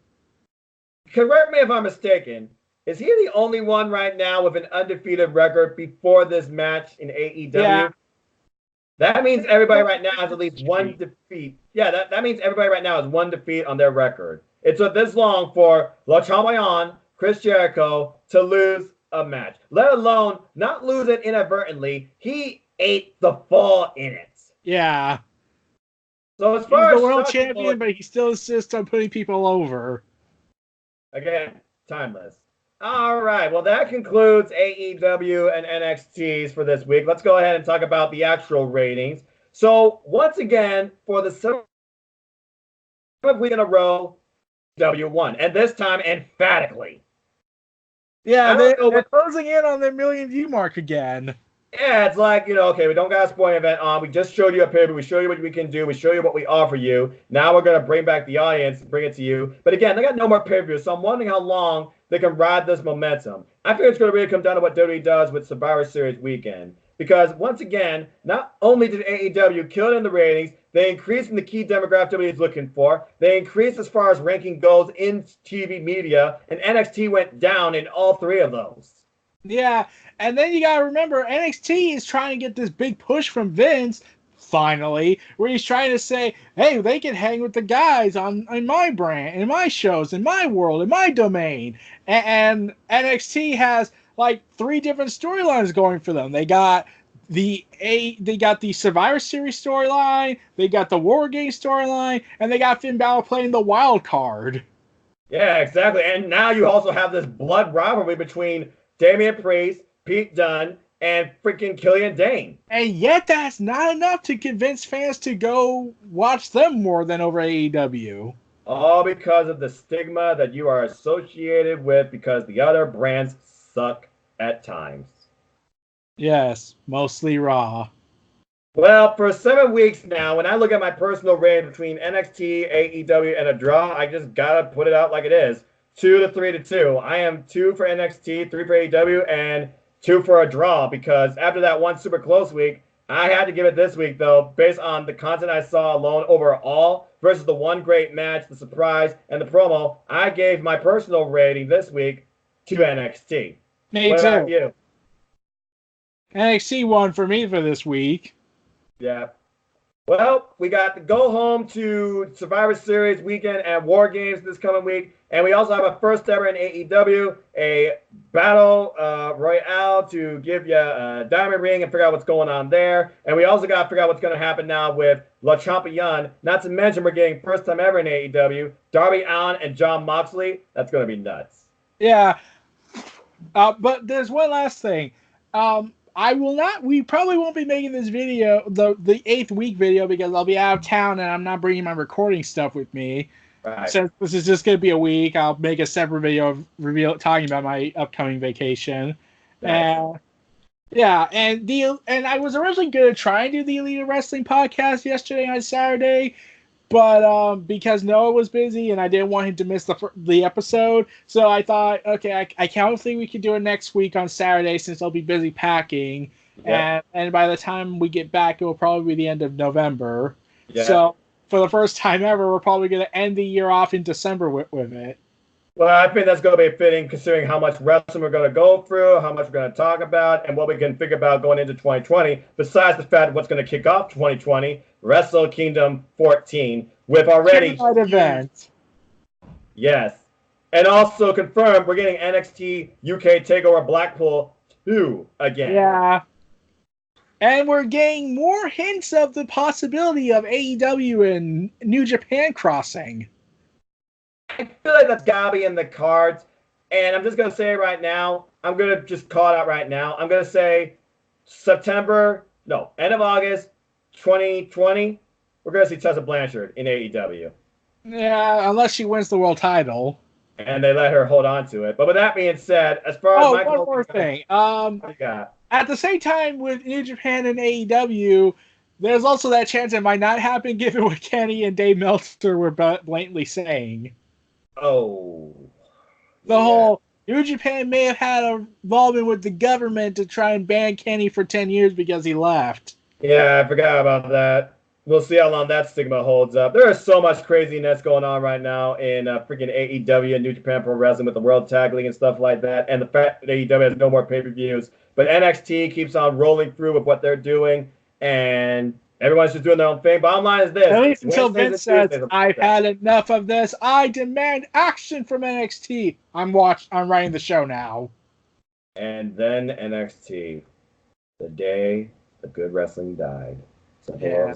Correct me if I'm mistaken. Is he the only one right now with an undefeated record before this match in AEW? Yeah. That means everybody right now has at least one defeat. Yeah, that means everybody right now has one defeat on their record. It took this long for Le Champion, Chris Jericho, to lose a match, let alone not lose it inadvertently. He ate the fall in it. Yeah. So as far he's as the world champion, but he still insists on putting people over. Again, timeless. All right. Well, that concludes AEW and NXT's for this week. Let's go ahead and talk about the actual ratings. So once again, for the 7th week in a row, W1, and this time emphatically. Yeah, they're closing in on their million view mark again. Yeah, it's like, okay, we don't got a sporting event on. We just showed you a paper. We show you what we can do. We show you what we offer you. Now we're going to bring back the audience, bring it to you. But again, they got no more pay-per-view, so I'm wondering how long they can ride this momentum. I think it's going to really come down to what WWE does with Survivor Series weekend. Because once again, not only did AEW kill it in the ratings, they increased in the key demographic WWE is looking for. They increased as far as ranking goes in TV media, and NXT went down in all three of those. Yeah, and then you gotta remember, NXT is trying to get this big push from Vince, finally, where he's trying to say, hey, they can hang with the guys in my brand, in my shows, in my world, in my domain. And NXT has like 3 different storylines going for them. They got the Survivor Series storyline, they got the War Games storyline, and they got Finn Balor playing the wild card. Yeah, exactly. And now you also have this blood rivalry between Damian Priest, Pete Dunne, and freaking Killian Dane. And yet that's not enough to convince fans to go watch them more than over AEW. All because of the stigma that you are associated with because the other brands suck at times. Yes, mostly Raw. Well, for 7 weeks now, when I look at my personal rating between NXT, AEW, and a draw, I just gotta put it out like it is. 2-3-2. I am 2 for NXT, 3 for AEW, and 2 for a draw because after that one super close week, I had to give it this week, though, based on the content I saw alone overall versus the one great match, the surprise, and the promo. I gave my personal rating this week to NXT. Me what too. About you? NXT won for me for this week. Yeah. Well, we got the go home to Survivor Series weekend and War Games this coming week. And we also have a first ever in AEW, a battle royale to give you a diamond ring and figure out what's going on there. And we also got to figure out what's going to happen now with Le Champion. Not to mention we're getting first time ever in AEW, Darby Allin and Jon Moxley. That's going to be nuts. Yeah. But there's one last thing. We probably won't be making this video, the 8th week video, because I'll be out of town and I'm not bringing my recording stuff with me. Right. So this is just going to be a week. I'll make a separate video talking about my upcoming vacation. Nice. And I was originally going to try and do the Elite Wrestling podcast yesterday on Saturday, But because Noah was busy and I didn't want him to miss the episode, so I thought, okay, I can't think we could do it next week on Saturday since I'll be busy packing, Yep. and by the time we get back, it will probably be the end of November. Yeah. So for the first time ever, we're probably going to end the year off in December with it. Well, I think that's going to be fitting considering how much wrestling we're going to go through, how much we're going to talk about, and what we can figure about going into 2020, besides the fact of what's going to kick off 2020, Wrestle Kingdom 14, with already Huge event. Yes. And also confirmed, we're getting NXT UK TakeOver Blackpool 2 again. Yeah. And we're getting more hints of the possibility of AEW and New Japan crossing. I feel like that's gotta be in the cards. And I'm just gonna say right now, I'm gonna just call it out right now. I'm gonna say end of August 2020, we're gonna see Tessa Blanchard in AEW. Yeah, unless she wins the world title. And they let her hold on to it. But with that being said, as far as one more thing. At the same time with New Japan and AEW, there's also that chance it might not happen given what Kenny and Dave Meltzer were blatantly saying. Oh. The whole New Japan may have had an involvement with the government to try and ban Kenny for 10 years because he left. Yeah, I forgot about that. We'll see how long that stigma holds up. There is so much craziness going on right now in freaking AEW and New Japan Pro Wrestling with the World Tag League and stuff like that. And the fact that AEW has no more pay-per-views. But NXT keeps on rolling through with what they're doing. And everyone's just doing their own thing. Bottom line is this. At least until Vince says, I've had enough of this. I demand action from NXT. I'm writing the show now. And then NXT. The day the good wrestling died. So yeah.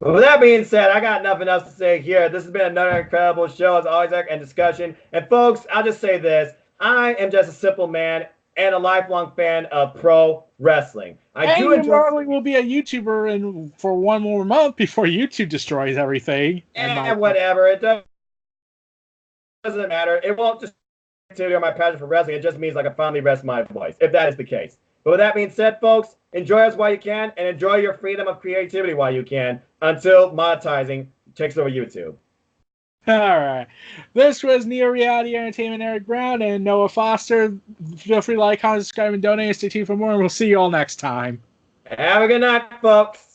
But with that being said, I got nothing else to say here. This has been another incredible show, as always, and discussion. And folks, I'll just say this. I am just a simple man and a lifelong fan of pro wrestling. You probably will be a YouTuber for one more month before YouTube destroys everything. And whatever. It doesn't matter. It won't just continue my passion for wrestling. It just means I can finally rest my voice, if that is the case. But with that being said, folks, enjoy us while you can, and enjoy your freedom of creativity while you can, until monetizing takes over YouTube. All right. This was Neo Reality Entertainment, Eric Brown and Noah Foster. Feel free to like, comment, subscribe, and donate. Stay tuned for more, and we'll see you all next time. Have a good night, folks.